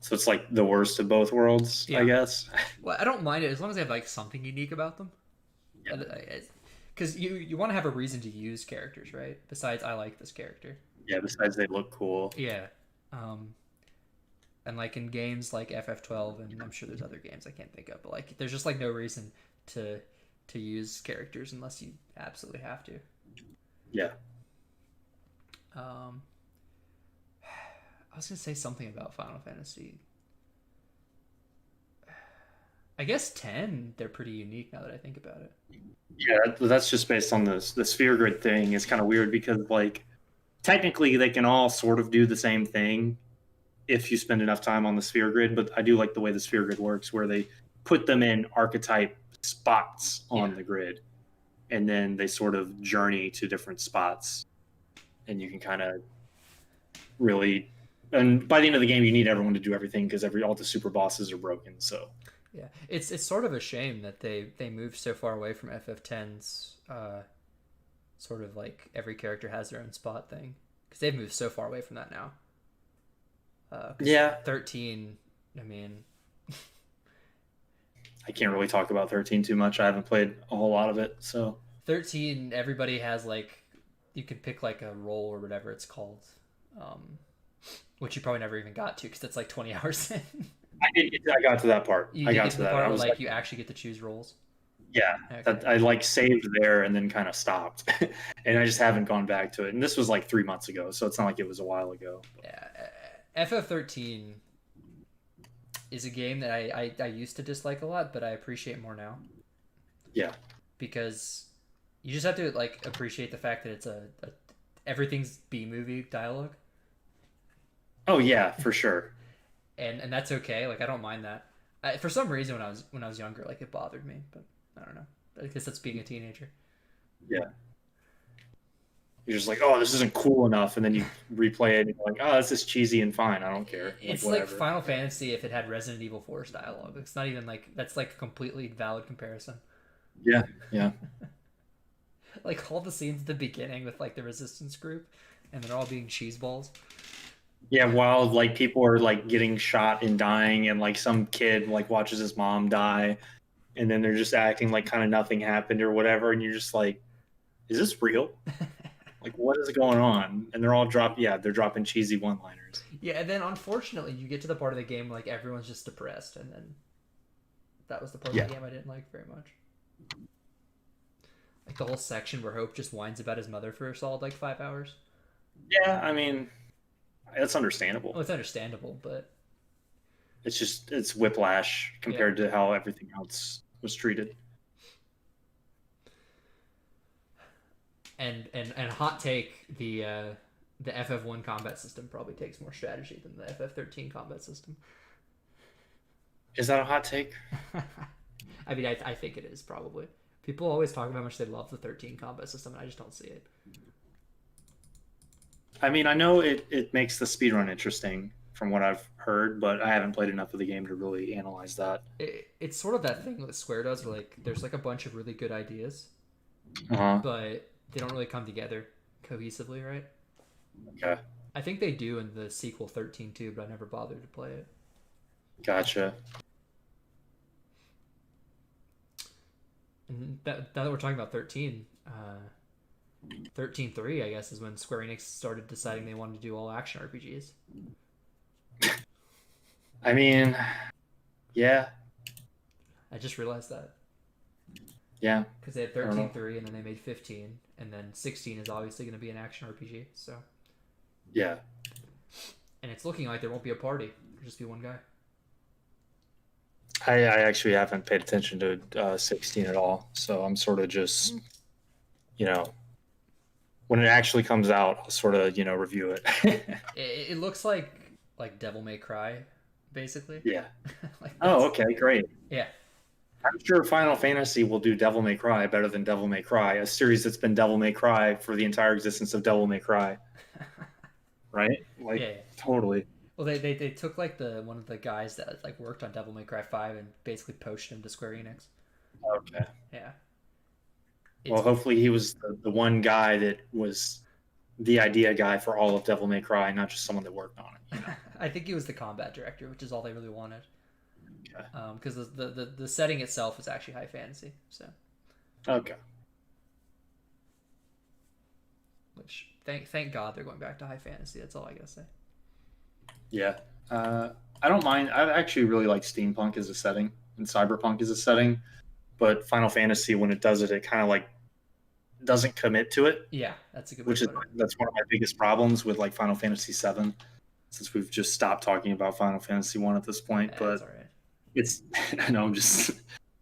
So it's like the worst of both worlds, Yeah. I guess. Well, I don't mind it as long as they have like something unique about them. Yeah. Because you want to have a reason to use characters, right? Besides, I like this character. Yeah, besides they look cool. Yeah. And like in games like FF12, and I'm sure there's other games I can't think of, but like there's just like no reason to use characters unless you absolutely have to. Yeah. I was gonna say something about Final Fantasy. I guess 10, they're pretty unique now that I think about it. Yeah, that's just based on the sphere grid thing. It's kind of weird because like technically they can all sort of do the same thing if you spend enough time on the sphere grid, but I do like the way the sphere grid works where they put them in archetype spots on the grid and then they sort of journey to different spots and you can kind of really, and by the end of the game you need everyone to do everything because all the super bosses are broken. So yeah, it's sort of a shame that they moved so far away from FF10's sort of like every character has their own spot thing, because they've moved so far away from that now. Yeah. 13, I mean, I can't really talk about 13 too much. I haven't played a whole lot of it, so 13, everybody has like, you can pick like a role or whatever it's called, which you probably never even got to because it's like 20 hours in. I got to that part. You I did got get to the that. part I where was like you actually get to choose roles. yeah, Okay. I like saved there and then kind of stopped, and I just haven't gone back to it. And this was like 3 months ago, so it's not like it was a while ago. Yeah, FF13 is a game that I used to dislike a lot, but I appreciate more now. Yeah, because you just have to like appreciate the fact that it's a everything's B-movie dialogue. oh yeah, for sure. And that's okay. Like I don't mind that. For some reason, when I was younger, like it bothered me, but I don't know. I guess that's being a teenager. Yeah, you're just like, oh, this isn't cool enough, and then you replay it, and you're like, oh, this is cheesy and fine. I don't care. It's like Final Fantasy if it had Resident Evil 4's dialogue. It's not even like that's like a completely valid comparison. Yeah. Like all the scenes at the beginning with like the resistance group, and they're all being cheeseballs. Yeah, while like people are like getting shot and dying, and like some kid like watches his mom die, and then they're just acting like kind of nothing happened or whatever, and you're just like, is this real? Like, what is going on? And they're all they're dropping cheesy one-liners. Yeah, and then unfortunately, you get to the part of the game like everyone's just depressed, and then that was the part of the game I didn't like very much. Like the whole section where Hope just whines about his mother for a solid like 5 hours. Yeah, I mean, that's understandable. Well, it's understandable, but It's whiplash compared to how everything else was treated. And hot take, the FF1 combat system probably takes more strategy than the FF13 combat system. Is that a hot take? I mean, I think it is probably. People always talk about how much they love the 13 combat system, and I just don't see it. I mean, I know it makes the speedrun interesting from what I've heard, but I haven't played enough of the game to really analyze that. It's sort of that thing that Square does where like there's like a bunch of really good ideas, Uh-huh. but they don't really come together cohesively, right? Okay. I think they do in the sequel 13 too, but I never bothered to play it. Gotcha. And now that we're talking about 13, 13.3, I guess, is when Square Enix started deciding they wanted to do all action RPGs. I mean, yeah. I just realized that. Yeah. Because they had 13.3 and then they made 15, and then 16 is obviously going to be an action RPG, so. Yeah. And it's looking like there won't be a party. There'll just be one guy. I actually haven't paid attention to 16 at all, so I'm sort of just, when it actually comes out, I'll sort of, review it. It looks like Devil May Cry, basically. Yeah. Like Oh, okay, great. Yeah. I'm sure Final Fantasy will do Devil May Cry better than Devil May Cry, a series that's been Devil May Cry for the entire existence of Devil May Cry. Right? Like, Yeah. totally. Well, they took like one of the guys that like worked on Devil May Cry 5 and basically poached him to Square Enix. Okay. Yeah. Well, hopefully he was the one guy that was the idea guy for all of Devil May Cry, not just someone that worked on it. I think he was the combat director, which is all they really wanted. Okay. Because the setting itself is actually high fantasy, so. Okay. Which thank God they're going back to high fantasy. That's all I gotta say. Yeah. I don't mind. I actually really like steampunk as a setting and cyberpunk as a setting, but Final Fantasy, when it does it, it kind of like doesn't commit to it. Yeah, that's a good way to put it. That's one of my biggest problems with like Final Fantasy VII, since we've just stopped talking about Final Fantasy 1 at this point. But that's all right. it's I know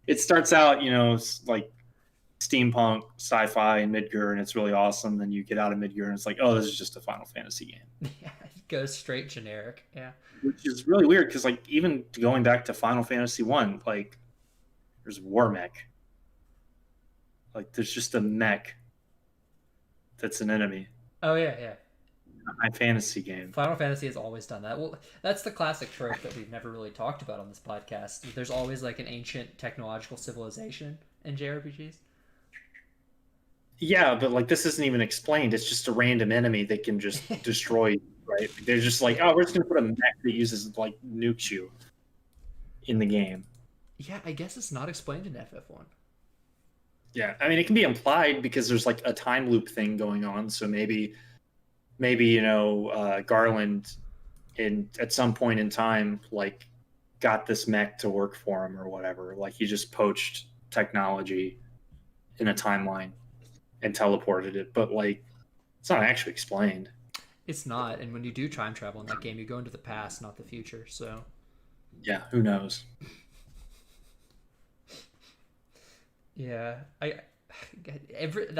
it starts out like steampunk sci-fi and Midgar, and it's really awesome. Then you get out of Midgar and it's like, oh, this is just a Final Fantasy game. Yeah, it goes straight generic. Yeah, which is really weird because like even going back to Final Fantasy 1, like there's war mech, like there's just a mech that's an enemy. Oh yeah. A high fantasy game. Final Fantasy has always done that. Well, that's the classic trope that we've never really talked about on this podcast. There's always like an ancient technological civilization in JRPGs. Yeah, but like this isn't even explained. It's just a random enemy that can just destroy you, right? They're just like, oh, we're just gonna put a mech that uses like nukes you in the game. Yeah, I guess it's not explained in FF1. Yeah, I mean it can be implied because there's like a time loop thing going on. So maybe Garland at some point in time like got this mech to work for him or whatever. Like he just poached technology in a timeline and teleported it, but like it's not actually explained. It's not, and when you do time travel in that game, you go into the past, not the future. So yeah, who knows? Yeah, now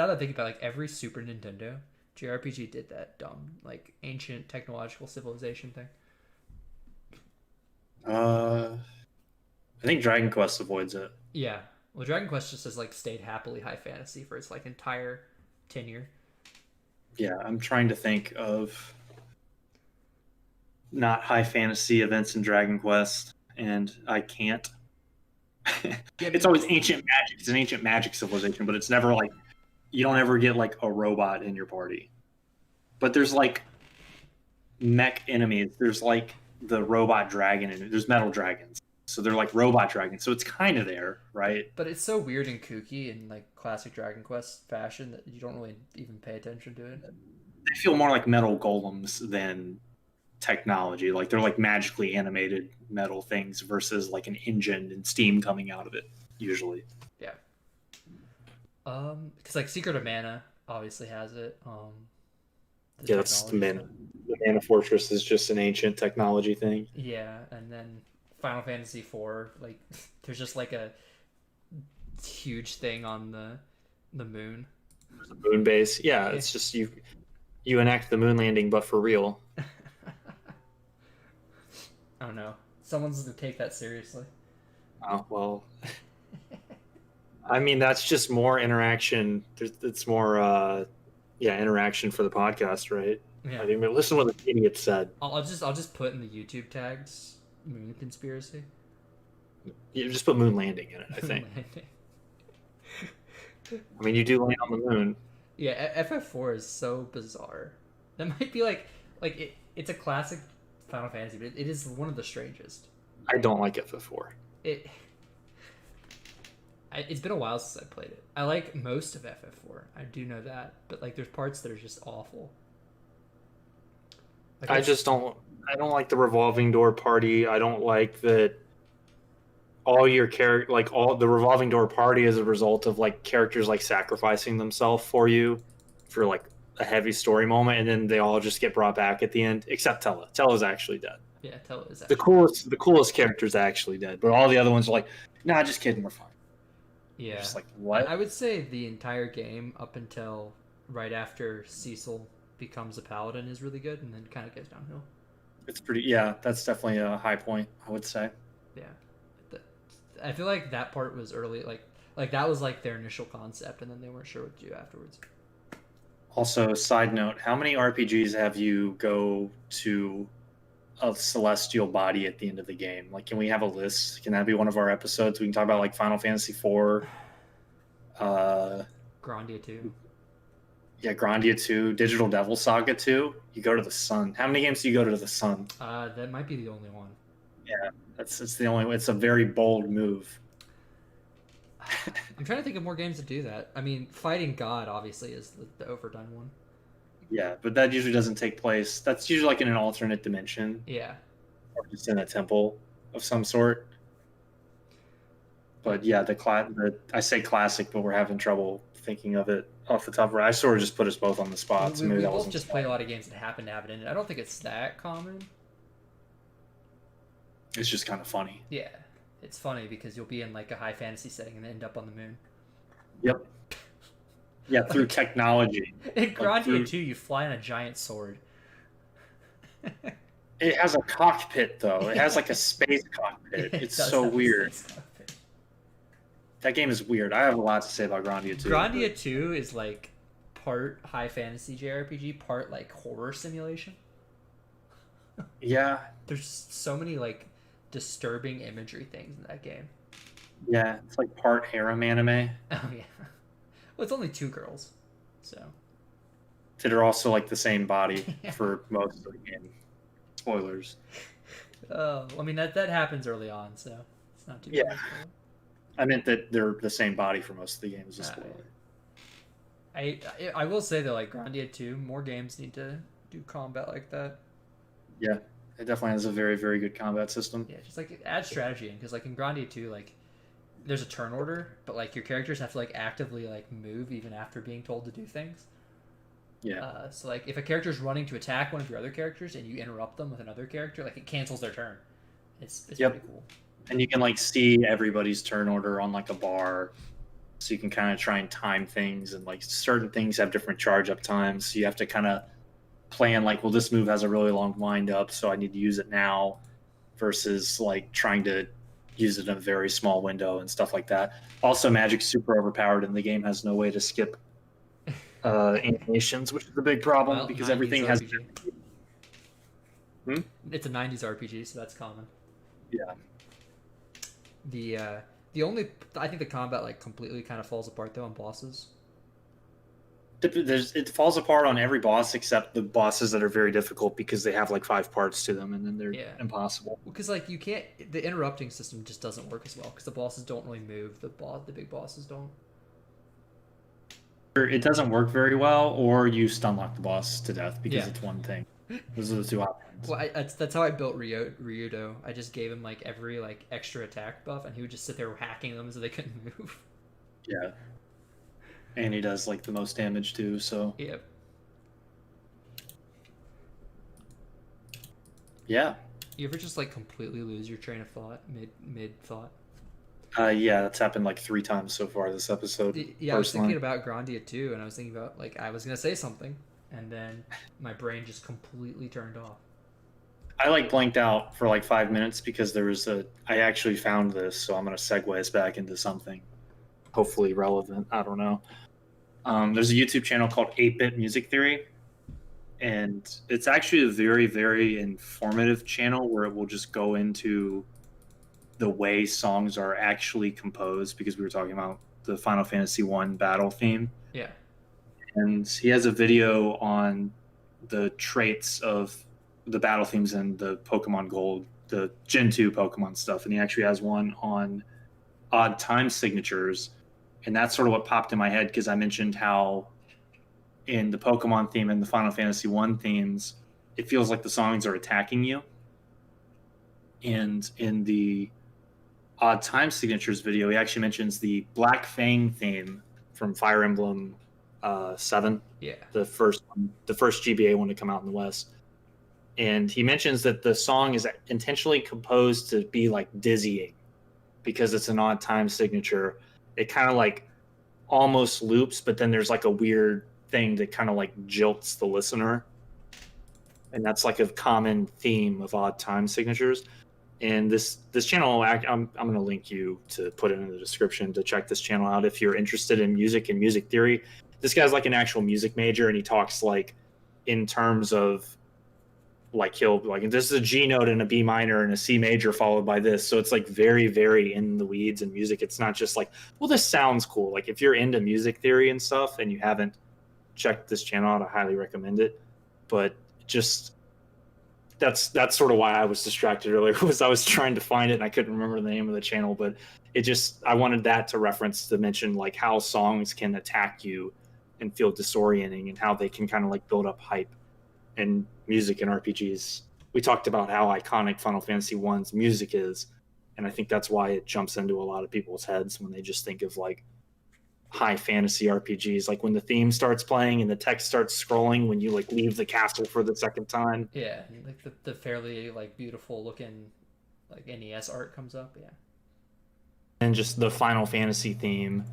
that I think about every Super Nintendo JRPG did that dumb like ancient technological civilization thing. I think Dragon Quest avoids it. Yeah, well, Dragon Quest just has like stayed happily high fantasy for its like entire tenure. Yeah, I'm trying to think of not high fantasy events in Dragon Quest, and I can't. It's always ancient magic. It's an ancient magic civilization, but it's never like you don't ever get like a robot in your party. But there's like mech enemies. There's like the robot dragon and there's metal dragons. So they're like robot dragons. So it's kind of there, right? But it's so weird and kooky in like classic Dragon Quest fashion that you don't really even pay attention to it. They feel more like metal golems than technology. Like they're like magically animated metal things versus like an engine and steam coming out of it, usually. Yeah. Because like Secret of Mana obviously has it. Yeah, that's the Mana. The Mana Fortress is just an ancient technology thing. Yeah, and then Final Fantasy IV, like there's just like a huge thing on the moon. The moon base. Yeah, it's just you enact the moon landing, but for real. I don't know. Someone's gonna take that seriously. Oh well. I mean, that's just more interaction. It's more, interaction for the podcast, right? Yeah. I mean, listen to what the idiot said. I'll just put in the YouTube tags moon conspiracy. You just put moon landing in it, I think. I mean, you do land on the moon. Yeah, FF4 is so bizarre. That might be it's a classic Final Fantasy, but it is one of the strangest. I don't like FF4. It's been a while since I played it. I like most of FF4. I do know that, but like there's parts that are just awful. Like, I don't like the revolving door party. I don't like that all your character, like all the revolving door party is a result of like characters like sacrificing themselves for you for like a heavy story moment, and then they all just get brought back at the end, except Tella. Tella's actually dead. Yeah, Tella is the coolest character's actually dead, but all the other ones are like, nah, just kidding, we're fine. Yeah. Just like, what? I would say the entire game up until right after Cecil becomes a paladin is really good, and then kind of goes downhill. It's pretty, yeah, that's definitely a high point, I would say. Yeah. I feel like that part was early, like that was like their initial concept, and then they weren't sure what to do afterwards. Also, side note, how many RPGs have you go to a celestial body at the end of the game? Like, can we have a list? Can that be one of our episodes? We can talk about like Final Fantasy IV. Grandia 2. Yeah, Grandia 2, Digital Devil Saga 2. You go to the sun. How many games do you go to the sun? That might be the only one. Yeah, it's the only. It's a very bold move. I'm trying to think of more games that do that. I mean, Fighting God obviously is the overdone one. Yeah, but that usually doesn't take place. That's usually like in an alternate dimension. Yeah. Or just in a temple of some sort. But yeah, I say classic, but we're having trouble thinking of it off the top. I sort of just put us both on the spot. So maybe we that both wasn't just play a lot of games that happen to have it in it. I don't think it's that common. It's just kind of funny. Yeah. It's funny because you'll be in like a high fantasy setting and end up on the moon. Yep. Yeah, through technology. In Grandia 2, you fly on a giant sword. It has a cockpit, though. It has like a space cockpit. It's so weird. That game is weird. I have a lot to say about Grandia 2. Grandia 2 is like part high fantasy JRPG, part like horror simulation. Yeah. There's so many like disturbing imagery things in that game. Yeah, it's like part harem anime. Oh yeah. Well, it's only 2 girls, so. That are also like the same body Yeah. for most of the game. Spoilers. I mean that happens early on, so it's not too Yeah. bad. I meant that they're the same body for most of the game as a spoiler. I will say that like Grandia 2, more games need to do combat like that. Yeah, it definitely has a very, very good combat system. Yeah, just like add strategy in, because like in Grandia 2, like there's a turn order, but like your characters have to like actively like move even after being told to do things. Yeah. So like if a character's running to attack one of your other characters and you interrupt them with another character, like it cancels their turn. It's pretty cool. And you can like see everybody's turn order on like a bar, so you can kind of try and time things, and like certain things have different charge up times, so you have to kind of plan like, well, this move has a really long wind up, so I need to use it now, versus like trying to use it in a very small window and stuff like that. Also, magic's super overpowered, and the game has no way to skip animations, which is a big problem because everything has. It's a 90s RPG, so that's common. Yeah. The only I think the combat like completely kind of falls apart though on bosses. it falls apart on every boss except the bosses that are very difficult because they have like 5 parts to them, and then they're impossible. Because like you can't, the interrupting system just doesn't work as well because the bosses don't really move. The big bosses don't. It doesn't work very well, or you stun lock the boss to death because it's one thing. Those are the two options. Well, that's how I built Ryudo. I just gave him like every like extra attack buff, and he would just sit there hacking them so they couldn't move. Yeah. And he does like the most damage too, so. Yep. Yeah. You ever just like completely lose your train of thought mid thought? Yeah, that's happened like 3 times so far this episode. Yeah, I was thinking about Grandia too, and I was thinking about like I was gonna say something, and then my brain just completely turned off. I like blanked out for like 5 minutes because I actually found this, so I'm gonna segue us back into something hopefully relevant. I don't know. There's a YouTube channel called 8-Bit Music Theory, and it's actually a very, very informative channel where it will just go into the way songs are actually composed, because we were talking about the Final Fantasy 1 battle theme. Yeah. And he has a video on the traits of the battle themes in the Pokemon Gold, the Gen 2 Pokemon stuff, and he actually has one on odd time signatures. And that's sort of what popped in my head because I mentioned how in the Pokemon theme and the Final Fantasy 1 themes, it feels like the songs are attacking you. And in the odd time signatures video, he actually mentions the Black Fang theme from Fire Emblem 7. Yeah. The first GBA one to come out in the West. And he mentions that the song is intentionally composed to be like dizzying because it's an odd time signature. It kind of like almost loops, but then there's like a weird thing that kind of like jilts the listener. And that's like a common theme of odd time signatures. And this channel, I'm going to link you to put it in the description to check this channel out if you're interested in music and music theory. This guy's like an actual music major, and he talks like in terms of like he'll like this is a G note and a B minor and a C major followed by this. So it's like very, very in the weeds in music. It's not just like, well, this sounds cool. Like if you're into music theory and stuff and you haven't checked this channel out, I highly recommend it. But just that's sort of why I was distracted earlier, was I was trying to find it and I couldn't remember the name of the channel. But I wanted that to reference to mention like how songs can attack you and feel disorienting and how they can kind of like build up hype. And music and RPGs, we talked about how iconic Final Fantasy 1's music is, and I think that's why it jumps into a lot of people's heads when they just think of like high fantasy RPGs, like when the theme starts playing and the text starts scrolling when you like leave the castle for the second time. Yeah, like the fairly like beautiful looking like NES art comes up. Yeah, and just the Final Fantasy theme,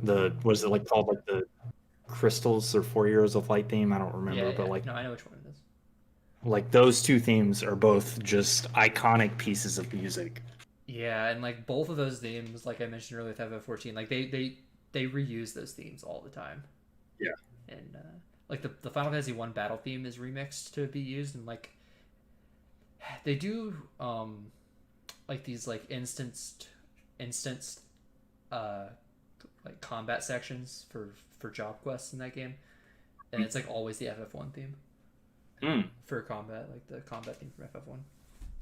what is it like called, like the Crystals or 4 Years of Light theme? I don't remember, but like no, I know which one it is. Like those two themes are both just iconic pieces of music. Yeah, and like both of those themes, like I mentioned earlier with FF14, like they reuse those themes all the time. Yeah, and like the Final Fantasy 1 battle theme is remixed to be used, and like they do like these like instanced like combat sections for job quests in that game, and it's like always the FF1 theme for combat, like the combat theme from FF1.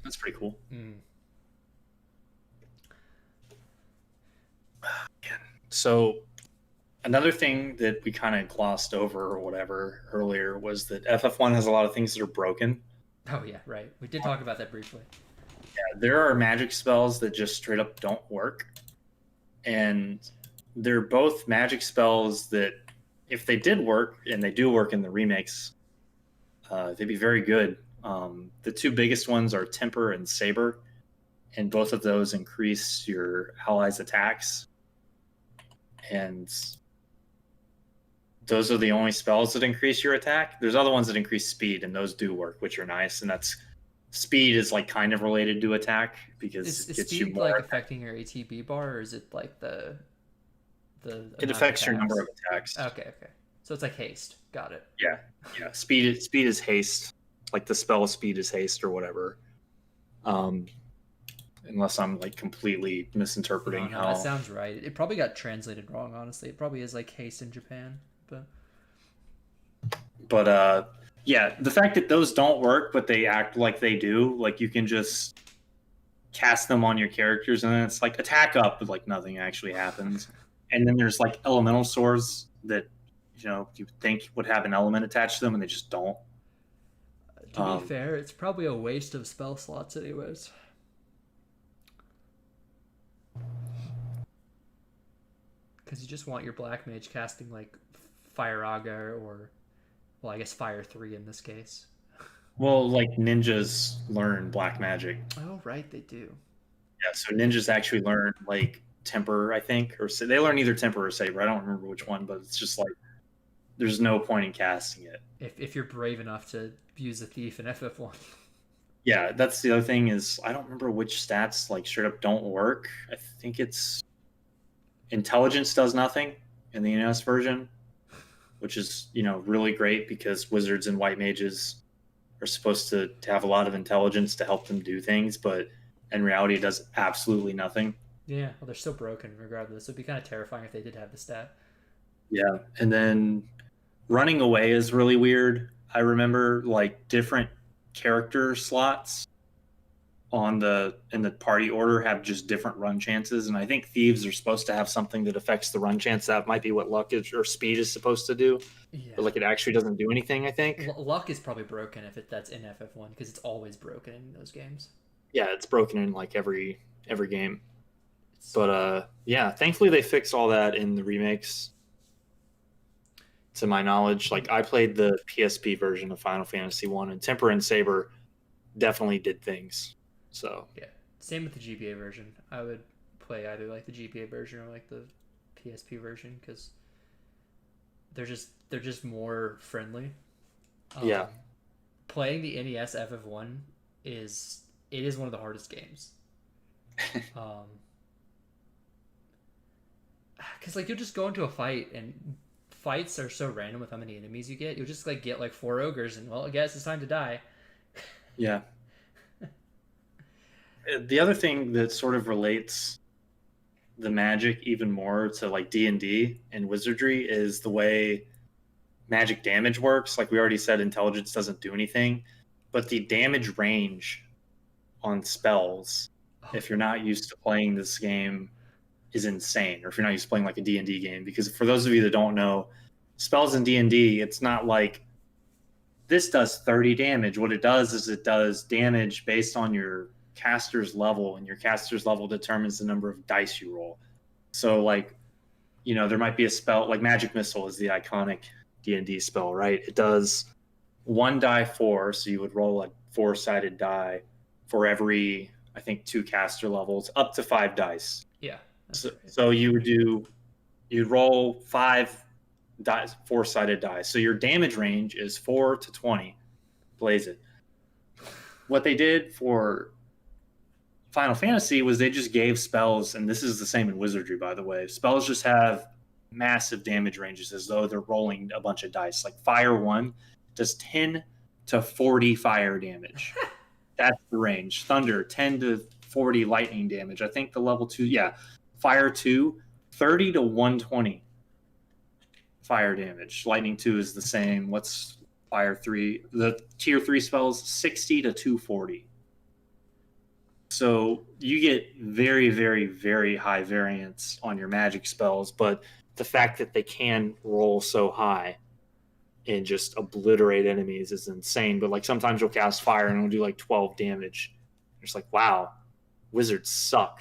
That's pretty cool. So another thing that we kind of glossed over or whatever earlier was that FF1 has a lot of things that are broken. Oh yeah, right. We did talk about that briefly. Yeah, there are magic spells that just straight up don't work, and they're both magic spells that, if they did work, and they do work in the remakes, they'd be very good. The two biggest ones are Temper and Saber, and both of those increase your allies' attacks. And those are the only spells that increase your attack. There's other ones that increase speed, and those do work, which are nice. And that's speed is like kind of related to attack because it gets speed you more like affecting your ATB bar, or is it like the it affects your number of attacks. Okay. So it's like haste. Got it. Yeah. Speed is haste. Like the spell speed is haste or whatever. Unless I'm like completely misinterpreting no, that sounds right. It probably got translated wrong, honestly. It probably is like haste in Japan, but But yeah, the fact that those don't work, but they act like they do, like you can just cast them on your characters, and then it's like attack up, but like nothing actually happens. And then there's like elemental swords that you would think would have an element attached to them, and they just don't. To be fair, it's probably a waste of spell slots, anyways. Because you just want your black mage casting like Fire Aga or, well, I guess Fire 3 in this case. Well, like ninjas learn black magic. Oh, right, they do. Yeah, so ninjas actually learn like temper, I think, or they learn either temper or saber. I don't remember which one, but it's just like there's no point in casting it. If you're brave enough to use a thief in FF1. Yeah, that's the other thing is I don't remember which stats like straight up don't work. I think it's intelligence does nothing in the NES version, which is really great because wizards and white mages are supposed to have a lot of intelligence to help them do things, but in reality it does absolutely nothing. Yeah, well, they're still broken regardless. It'd be kind of terrifying if they did have the stat. Yeah, and then running away is really weird. I remember like different character slots in the party order have just different run chances, and I think thieves are supposed to have something that affects the run chance. That might be what luck is or speed is supposed to do. Yeah. But like it actually doesn't do anything, I think. Luck is probably broken if that's in FF1 because it's always broken in those games. Yeah, it's broken in like every game. But yeah, thankfully they fixed all that in the remakes. To my knowledge, like I played the PSP version of Final Fantasy 1 and Temper and Saber definitely did things. So yeah, same with the GBA version. I would play either like the GBA version or like the PSP version because they're just more friendly. Yeah, playing the NES FF1 is one of the hardest games. Because like you'll just go into a fight and fights are so random with how many enemies you get. You'll just like get like 4 ogres and well, I guess it's time to die. Yeah. The other thing that sort of relates the magic even more to like D&D and wizardry is the way magic damage works. Like we already said, intelligence doesn't do anything, but the damage range on spells, if you're not used to playing this game, is insane. Or if you're not used to playing like a D&D game, because for those of you that don't know, spells in D&D, it's not like this does 30 damage. What it does is it does damage based on your caster's level, and your caster's level determines the number of dice you roll. So like, there might be a spell like Magic Missile is the iconic D&D spell, right? It does 1d4, so you would roll a 4-sided die for every, I think, 2 caster levels, up to 5 dice. Yeah. So you'd roll 5 dice, 4-sided dice. So your damage range is 4 to 20. Blaze it. What they did for Final Fantasy was they just gave spells, and this is the same in wizardry, by the way. Spells just have massive damage ranges as though they're rolling a bunch of dice. Like Fire 1 does 10 to 40 fire damage. That's the range. Thunder, 10 to 40 lightning damage. I think the level 2, yeah. Fire 2, 30 to 120 fire damage. Lightning 2 is the same. What's Fire 3? The tier 3 spells, 60 to 240. So you get very, very, very high variance on your magic spells, but the fact that they can roll so high and just obliterate enemies is insane. But like sometimes you'll cast fire and it'll do like 12 damage. It's like, wow, wizards suck.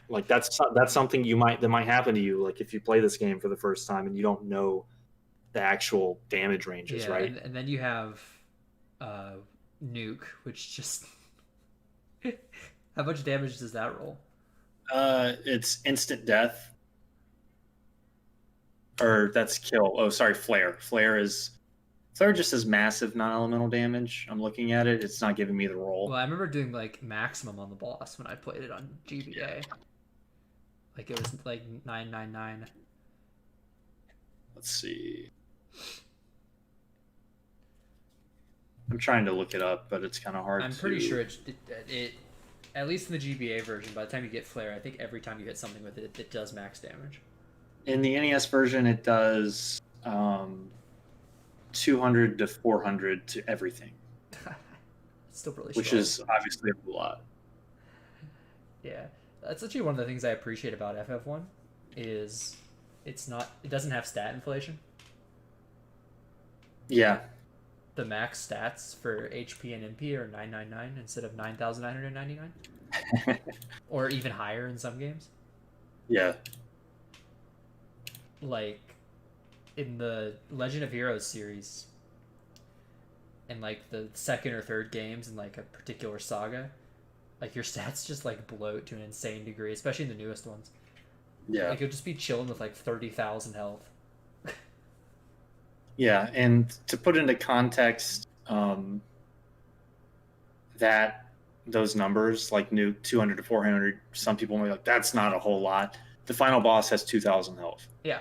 Like that's something that might happen to you. Like if you play this game for the first time and you don't know the actual damage ranges, right? And then you have Nuke, which just how much damage does that roll? It's instant death. Or that's kill. Oh, sorry, Flare. Flare just has massive non-elemental damage. I'm looking at it. It's not giving me the roll. Well, I remember doing like maximum on the boss when I played it on GBA. Yeah. Like it was like 999. Let's see. I'm trying to look it up, but it's kind of hard. I'm pretty sure it at least in the GBA version, by the time you get Flare, I think every time you hit something with it, it does max damage. In the NES version, it does 200 to 400 to everything, It's still really which strong. is obviously a lot. Yeah, that's actually one of the things I appreciate about FF1 is it doesn't have stat inflation. Yeah. The max stats for HP and MP are 999 instead of 9,999, or even higher in some games. Yeah. Like in the Legend of Heroes series, in like the second or third games in like a particular saga, like your stats just like bloat to an insane degree, especially in the newest ones. Yeah. Like you'll just be chilling with like 30,000 health. Yeah, and to put into context, that those numbers, like new 200 to 400, some people may be like, that's not a whole lot. The final boss has 2,000 health. Yeah.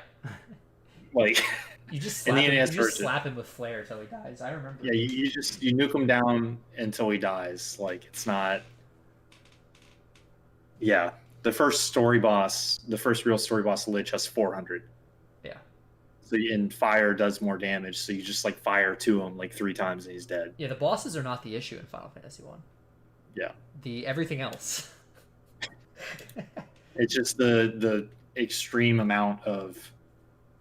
Like, You just in slap the him. You NES just version, slap him with flare till he dies. I remember. yeah, you nuke him down until he dies. Like, it's not. Yeah, the first story boss, the first real story boss, Lich, has 400. Yeah. So and fire does more damage, so you just like fire to him like 3 times and he's dead. Yeah, the bosses are not the issue in Final Fantasy One. Yeah. The everything else. It's just the extreme amount of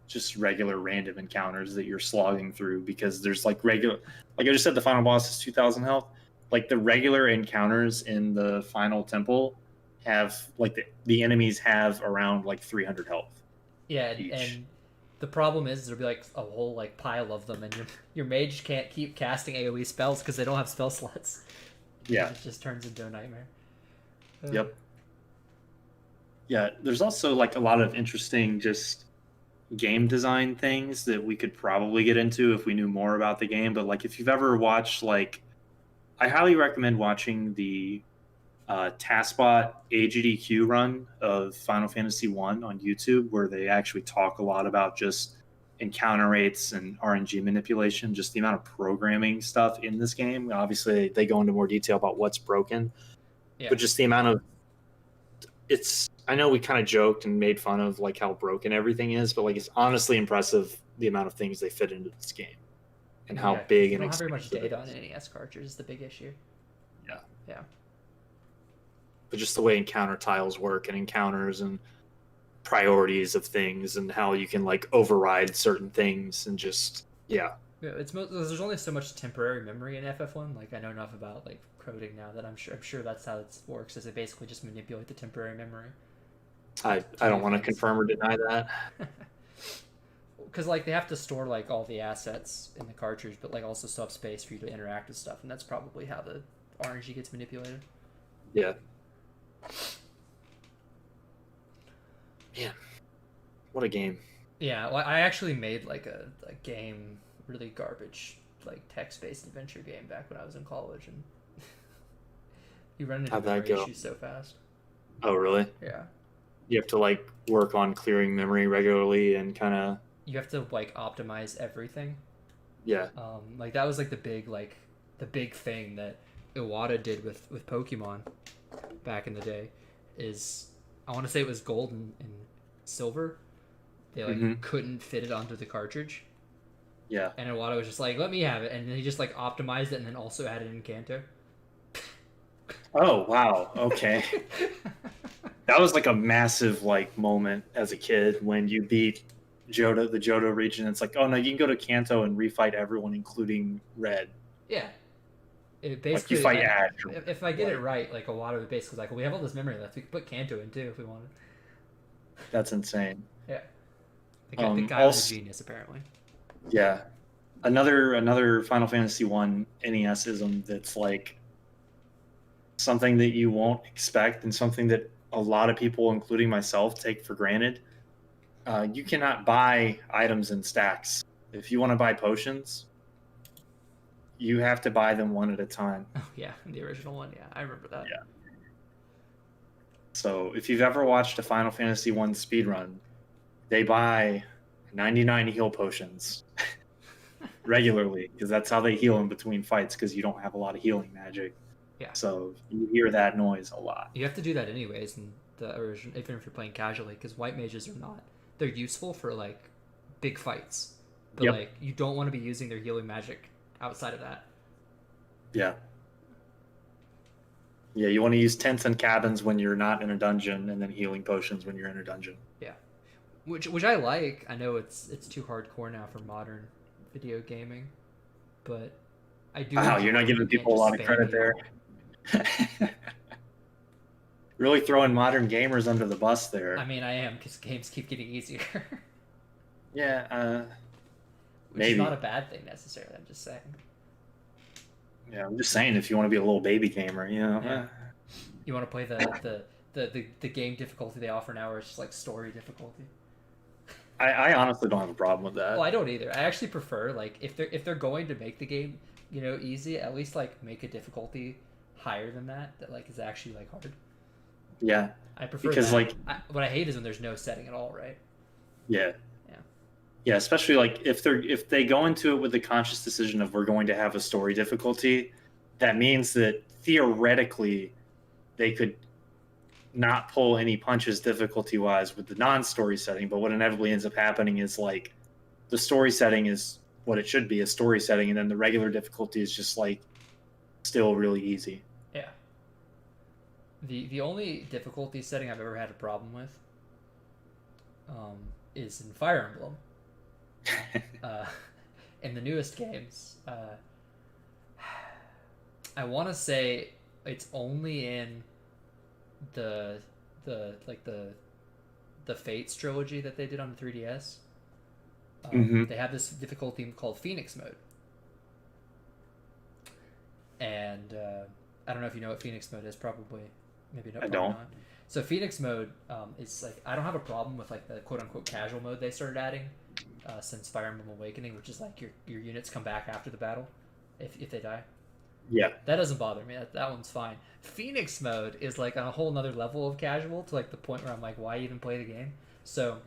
just regular random encounters that you're slogging through, because there's like regular, like I just said, the final boss is 2,000 health. Like the regular encounters in the final temple have like the enemies have around like 300 health. Yeah, each. and the problem is there'll be like a whole like pile of them, and your mage can't keep casting AoE spells because they don't have spell slots. Yeah. It just turns into a nightmare. Yep. Yeah, there's also like a lot of interesting just game design things that we could probably get into if we knew more about the game. But like if you've ever watched, like, I highly recommend watching the Taskbot AGDQ run of Final Fantasy One on YouTube, where they actually talk a lot about just encounter rates and RNG manipulation, just the amount of programming stuff in this game. Obviously, they go into more detail about what's broken, Yeah. but just the amount of I know we kind of joked and made fun of like how broken everything is, but like it's honestly impressive the amount of things they fit into this game and how big you and don't have very much expensive data it on is. an NES cartridge is the big issue. Yeah. Yeah. But just the way encounter tiles work and encounters and priorities of things and how you can like override certain things and just Yeah, there's only so much temporary memory in FF1. Like I know enough about like coding now that I'm sure that's how it works. Is they basically just manipulate the temporary memory. I don't want to confirm or deny that. Because like they have to store like all the assets in the cartridge, but like also still have space for you to interact with stuff, and that's probably how the RNG gets manipulated. Yeah. Man, what a game. Yeah, well, I actually made like a game, really garbage, like text-based adventure game back when I was in college, and you run into How'd that memory go? issues so fast. Oh, really? Yeah. You have to like work on clearing memory regularly and kind of. You have to like optimize everything. Yeah. Like that was like the big thing that Iwata did with Pokemon back in the day. Is I want to say it was gold and silver. They like couldn't fit it onto the cartridge. Yeah. And Iwata was just like, let me have it, and then he just like optimized it and then also added in Kanto. Oh, wow. Okay. That was like a massive like moment as a kid when you beat the Johto region. It's like, oh no, you can go to Kanto and refight everyone, including Red. Yeah. It Like basically, you fight Ash. if I get it right, like Iwata would basically like, well, we have all this memory left. We could put Kanto in too if we wanted. That's insane. Yeah. The guy was also, a genius, apparently. Yeah. Another Final Fantasy One NES-ism that's like something that you won't expect and something that a lot of people, including myself, take for granted. You cannot buy items in stacks. If you want to buy potions, you have to buy them one at a time. Oh yeah, the original one. Yeah, I remember that. Yeah. So if you've ever watched a Final Fantasy One speedrun, they buy 99 heal potions regularly because that's how they heal in between fights, because you don't have a lot of healing magic. Yeah. So you hear that noise a lot. You have to do that anyways in the original, even if you're playing casually, because white mages are not. They're useful for like big fights, but Yep. like you don't want to be using their healing magic outside of that. Yeah. Yeah, you want to use tents and cabins when you're not in a dungeon, and then healing potions when you're in a dungeon. Yeah, which I like. I know it's too hardcore now for modern video gaming, but I do. Wow, enjoy you're not when giving you can't people a just lot of spam credit there. heal. Really throwing modern gamers under the bus there. I mean, I am, because games keep getting easier. Yeah, Which maybe. is not a bad thing necessarily. I'm just saying. Yeah, I'm just saying, if you want to be a little baby gamer, you know. Yeah. You want to play the game difficulty they offer now, where it's just like story difficulty. I honestly don't have a problem with that. Well, I don't either. I actually prefer, like, if they're going to make the game, easy, at least like make a difficulty higher than that like is actually like hard. Yeah, I prefer because that. What I hate is when there's no setting at all, right? yeah, especially like if they go into it with the conscious decision of we're going to have a story difficulty, that means that theoretically they could not pull any punches difficulty wise with the non-story setting, but what inevitably ends up happening is like the story setting is what it should be, a story setting, and then the regular difficulty is just like still really easy. Yeah. The only difficulty setting I've ever had a problem with is in Fire Emblem. In the newest games, I want to say it's only in the Fates trilogy that they did on the 3DS. They have this difficulty called Phoenix Mode, and I don't know if you know what Phoenix Mode is. Probably, maybe not. I don't. Not. So Phoenix Mode is like, I don't have a problem with like the quote unquote casual mode they started adding since Fire Emblem Awakening, which is like your units come back after the battle if they die. Yeah, that doesn't bother me. That one's fine. Phoenix Mode is like on a whole nother level of casual, to like the point where I'm like, why even play the game? So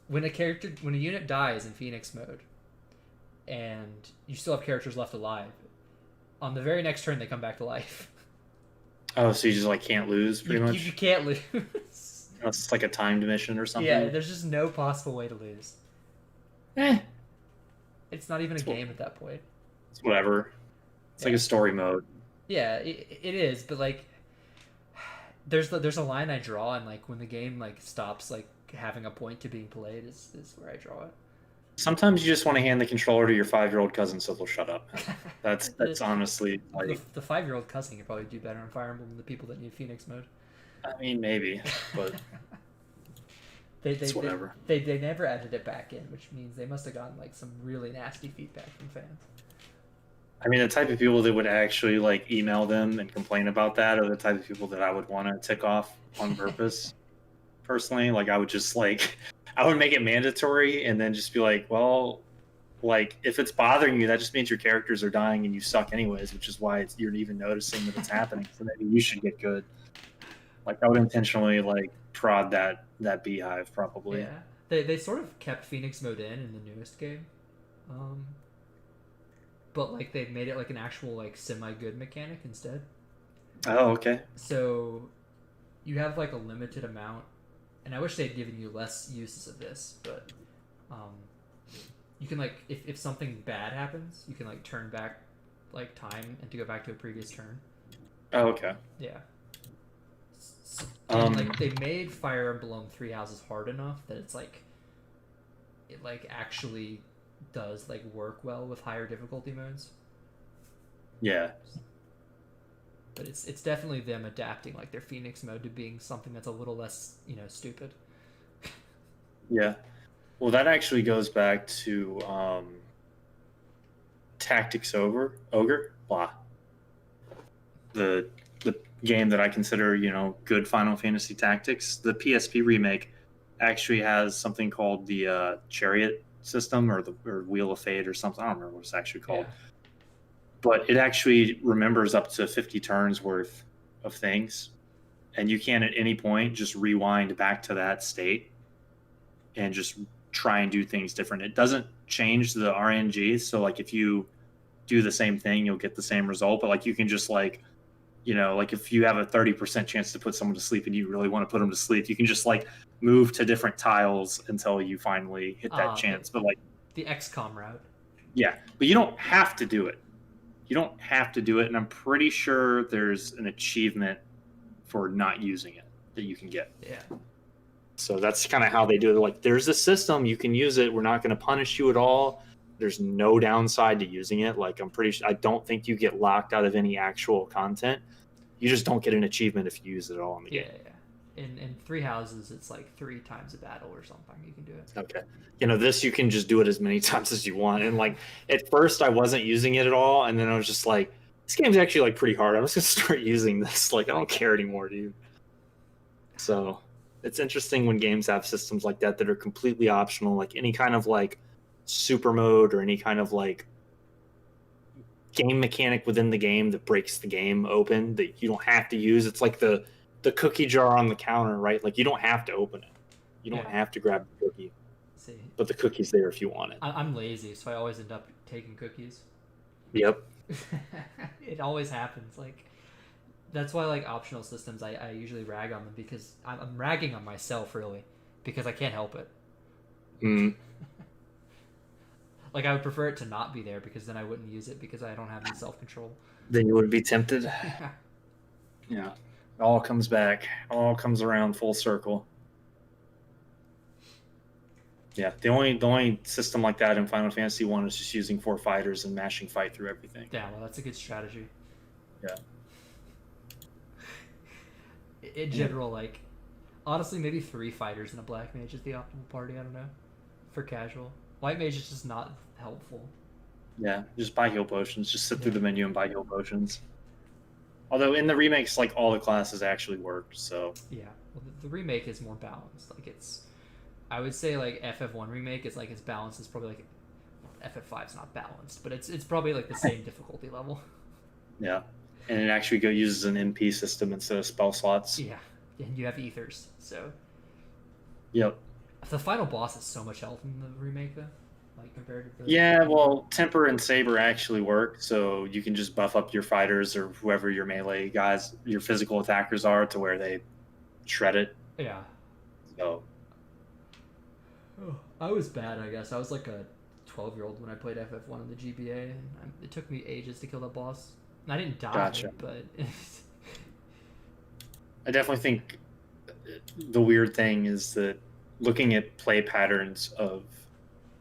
when a unit dies in Phoenix Mode, and you still have characters left alive, on the very next turn they come back to life. Oh, so you just like can't lose, pretty much. You can't lose. It's like a timed mission or something. Yeah, there's just no possible way to lose. It's not even a game at that point. It's whatever. It's like a story mode. Yeah, it is, but like, there's a line I draw, and like when the game like stops like having a point to being played is where I draw it. Sometimes you just want to hand the controller to your 5-year-old cousin so they'll shut up. That's honestly like the 5-year-old cousin could probably do better on Fire Emblem than the people that need Phoenix Mode. I mean, maybe, but it's whatever. They never added it back in, which means they must have gotten like some really nasty feedback from fans. I mean, the type of people that would actually like email them and complain about that are the type of people that I would want to tick off on purpose. Personally, like I would just like, I would make it mandatory and then just be like, well, like if it's bothering you, that just means your characters are dying and you suck anyways, which is why you're even noticing that it's happening. So maybe you should get good. Like I would intentionally like prod that beehive probably. Yeah, they sort of kept Phoenix Mode in the newest game. But like they made it like an actual like semi-good mechanic instead. Oh, okay. So you have like a limited amount, and I wish they'd given you less uses of this, but you can like if something bad happens, you can like turn back like time and to go back to a previous turn. Oh, okay. Yeah. And like they made Fire Emblem Three Houses hard enough that it's like it like actually does like work well with higher difficulty modes. Yeah. But it's definitely them adapting like their Phoenix Mode to being something that's a little less, stupid. Yeah. Well, that actually goes back to Tactics Ogre. Blah. The game that I consider, good Final Fantasy Tactics. The PSP remake actually has something called the Chariot system or Wheel of Fate or something. I don't remember what it's actually called. Yeah. But it actually remembers up to 50 turns worth of things. And you can at any point just rewind back to that state and just try and do things different. It doesn't change the RNG. So like if you do the same thing, you'll get the same result. But like you can just like if you have a 30% chance to put someone to sleep and you really want to put them to sleep, you can just like move to different tiles until you finally hit that chance. But like The XCOM route. Yeah, but you don't have to do it. You don't have to do it, and I'm pretty sure there's an achievement for not using it that you can get. Yeah. So that's kind of how they do it. Like, there's a system, you can use it. We're not going to punish you at all. There's no downside to using it. Like, I'm pretty sure, I don't think you get locked out of any actual content. You just don't get an achievement if you use it at all in the game. Yeah. In Three Houses, it's like 3 times a battle or something. You can do it. Okay. This you can just do it as many times as you want. And like, at first I wasn't using it at all, and then I was just like, this game's actually like pretty hard. I'm just gonna start using this. Like, I don't care anymore, dude. So it's interesting when games have systems like that are completely optional, like any kind of like super mode or any kind of like game mechanic within the game that breaks the game open that you don't have to use. It's like the cookie jar on the counter, right? Like, you don't have to open it. You don't have to grab the cookie. See, but the cookie's there if you want it. I'm lazy, so I always end up taking cookies. Yep. It always happens. Like, that's why, like, optional systems, I usually rag on them, because I'm ragging on myself, really, because I can't help it. Mm. Like, I would prefer it to not be there, because then I wouldn't use it, because I don't have any self-control. Then you would be tempted. Yeah. Yeah. It all comes back. All comes around full circle. Yeah, the only system like that in Final Fantasy 1 is just using 4 fighters and mashing fight through everything. Yeah, well, that's a good strategy. Yeah. In general, like, honestly, maybe 3 fighters and a black mage is the optimal party. I don't know. For casual, white mage is just not helpful. Yeah, just buy heal potions. Just sit through the menu and buy heal potions. Although in the remakes, like, all the classes actually worked, so... Yeah, well, the remake is more balanced. Like, it's... I would say, like, FF1 remake is, like, its balance is probably, like... FF5's not balanced, but it's probably, like, the same difficulty level. Yeah, and it actually uses an MP system instead of spell slots. Yeah, and you have ethers, so... Yep. The final boss has so much health in the remake, though. Like, compared to the... Yeah, well, Temper and Saber actually work, so you can just buff up your fighters or whoever your melee guys, your physical attackers are, to where they shred it. Yeah. So... Oh, I was bad, I guess. I was like a 12-year-old when I played FF1 in the GBA, and it took me ages to kill that boss. And I didn't die, Gotcha. but... I definitely think the weird thing is that looking at play patterns of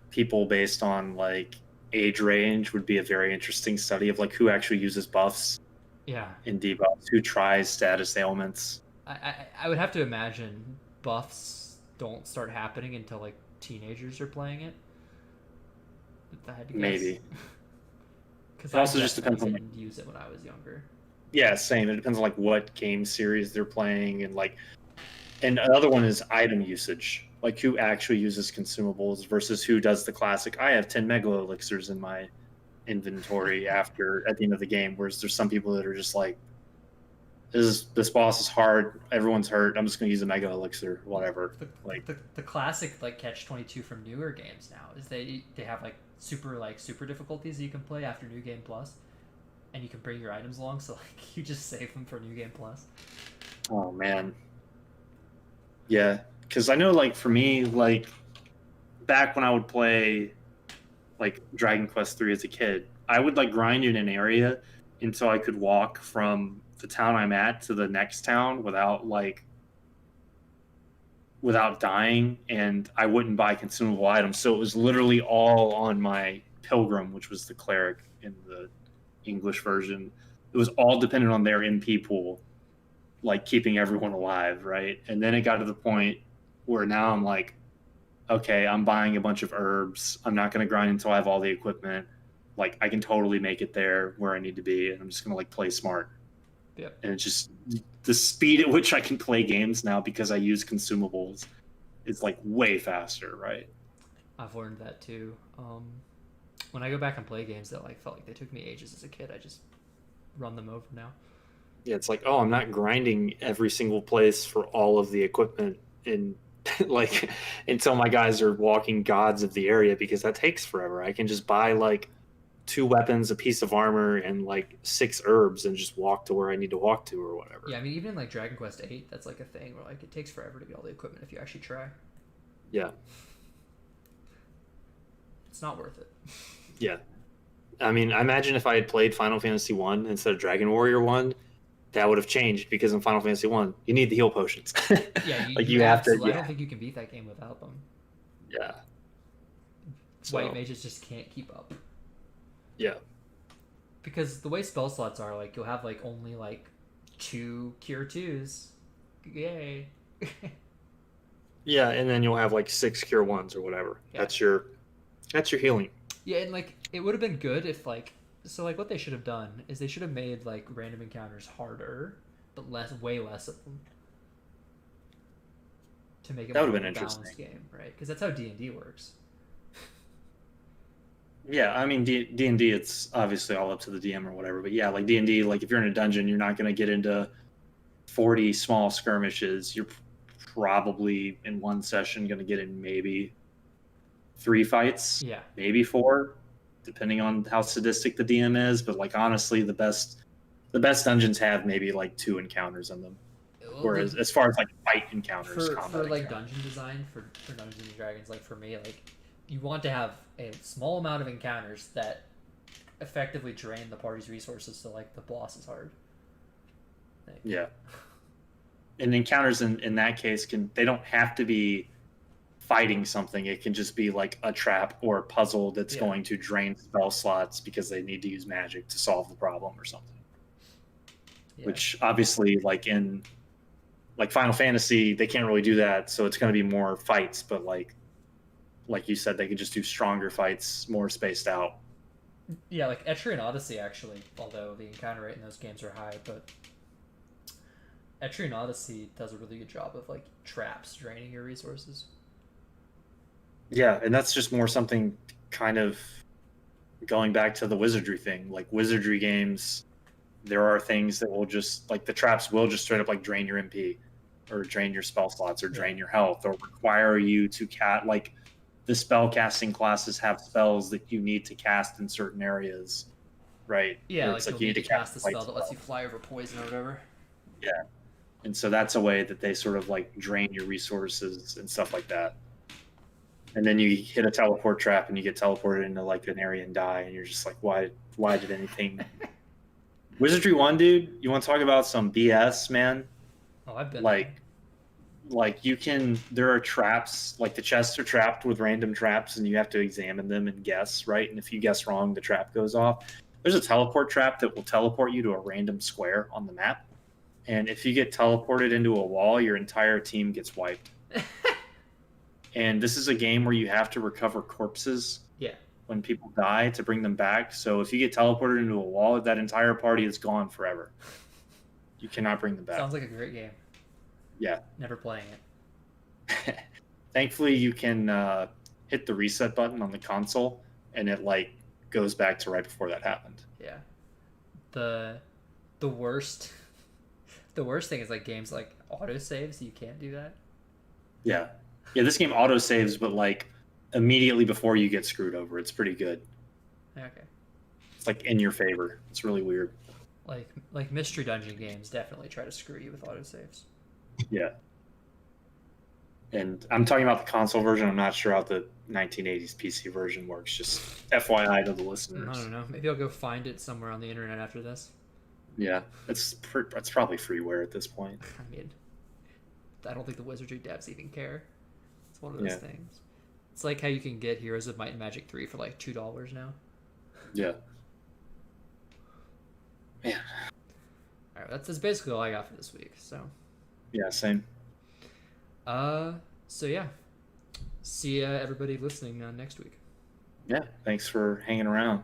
people based on, like, age range would be a very interesting study of, like, who actually uses buffs Yeah. and debuffs, who tries status ailments. I would have to imagine buffs don't start happening until, like, teenagers are playing it. If I had to guess. Maybe. Because It also just depends on, didn't use it when I was younger. Yeah, same. It depends on, like, what game series they're playing, and, like, and another one is item usage, like who actually uses consumables versus who does the classic. I have 10 mega elixirs in my inventory at the end of the game, whereas there's some people that are just like, this boss is hard, everyone's hurt, I'm just going to use a mega elixir, whatever. The classic, like, catch-22 from newer games now is they have like super difficulties that you can play after New Game Plus, and you can bring your items along, so like you just save them for New Game Plus. Oh man, yeah, because I know, like, for me, like, back when I would play like Dragon Quest 3 as a kid, I would, like, grind in an area until I could walk from the town I'm at to the next town without dying, and I wouldn't buy consumable items. So it was literally all on my pilgrim, which was the cleric in the English version. It was all dependent on their MP pool, like, keeping everyone alive, right? And then it got to the point where now I'm like, okay, I'm buying a bunch of herbs. I'm not going to grind until I have all the equipment. Like, I can totally make it there where I need to be, and I'm just going to, like, play smart. Yep. And it's just the speed at which I can play games now because I use consumables is, like, way faster, right? I've learned that too. When I go back and play games that, like, felt like they took me ages as a kid, I just run them over now. Yeah, it's like, oh, I'm not grinding every single place for all of the equipment in like until my guys are walking gods of the area, because that takes forever. I can just buy like 2 weapons, a piece of armor, and like 6 herbs and just walk to where I need to walk to or whatever. Yeah, I mean, even in like Dragon Quest 8, that's like a thing where, like, it takes forever to get all the equipment if you actually try. Yeah. It's not worth it. Yeah. I mean, I imagine if I had played Final Fantasy 1 instead of Dragon Warrior 1, that would have changed, because in Final Fantasy 1, you need the heal potions. Yeah, like you have to. absolutely. Yeah. I don't think you can beat that game without them. Yeah. White mages just can't keep up. Yeah. Because the way spell slots are, like, you'll have like only like 2 cure 2s. Yay. Yeah, and then you'll have like 6 cure 1s or whatever. Yeah. That's your healing. Yeah, and like it would have been good if like what they should have done is they should have made like random encounters harder, but way less of them. To make it That more would of have a been balanced interesting. game, right? Because that's how D&D works. Yeah, I mean D&D, it's obviously all up to the DM or whatever, but yeah, like D&D, like if you're in a dungeon, you're not going to get into 40 small skirmishes. You're probably in one session going to get in maybe 3 fights, Yeah. maybe 4, depending on how sadistic the DM is. But like honestly, the best dungeons have maybe like 2 encounters in them. Whereas as far as like fight encounters, for combat like encounters. dungeon design for Dungeons and Dragons, like for me, like you want to have a small amount of encounters that effectively drain the party's resources, so like the boss is hard. Like, Yeah. And encounters in that case they don't have to be fighting something. It can just be like a trap or a puzzle that's going to drain spell slots because they need to use magic to solve the problem or something. Yeah. Which obviously, like in like Final Fantasy, they can't really do that, so it's going to be more fights. But like you said, they could just do stronger fights, more spaced out. Yeah, like Etrian Odyssey actually, although the encounter rate in those games are high, but Etrian Odyssey does a really good job of like traps draining your resources. Yeah, and that's just more something kind of going back to the wizardry thing. Like wizardry games, there are things that will just like the traps will just straight up like drain your MP or drain your spell slots or drain your health or require you to like the spell casting classes have spells that you need to cast in certain areas, right? Yeah, like you need to cast the spell that lets you fly over poison or whatever. Yeah. And so that's a way that they sort of like drain your resources and stuff like that. And then you hit a teleport trap and you get teleported into like an area and die, and you're just like, why did anything? Wizardry 1, dude, you want to talk about some BS, man? Oh, I've been like you can. There are traps, like the chests are trapped with random traps, and you have to examine them and guess, right? And if you guess wrong, the trap goes off. There's a teleport trap that will teleport you to a random square on the map, and if you get teleported into a wall, your entire team gets wiped. And this is a game where you have to recover corpses when people die to bring them back. So if you get teleported into a wall, that entire party is gone forever. You cannot bring them back. Sounds like a great game. Yeah. Never playing it. Thankfully, you can hit the reset button on the console, and it like goes back to right before that happened. Yeah. The worst thing is like games like autosaves. You can't do that. Yeah. Yeah, this game auto-saves, but like immediately before you get screwed over. It's pretty good. Okay. It's like in your favor. It's really weird. Like mystery dungeon games definitely try to screw you with autosaves. Yeah. And I'm talking about the console version. I'm not sure how the 1980s PC version works. Just FYI to the listeners. I don't know. Maybe I'll go find it somewhere on the internet after this. Yeah, it's probably freeware at this point. I mean, I don't think the Wizardry devs even care. It's one of those things. It's like how you can get Heroes of Might and Magic 3 for like $2 now. Yeah. Man. All right, that's basically all I got for this week. So. Yeah, same. So yeah, see everybody listening next week. Yeah, thanks for hanging around.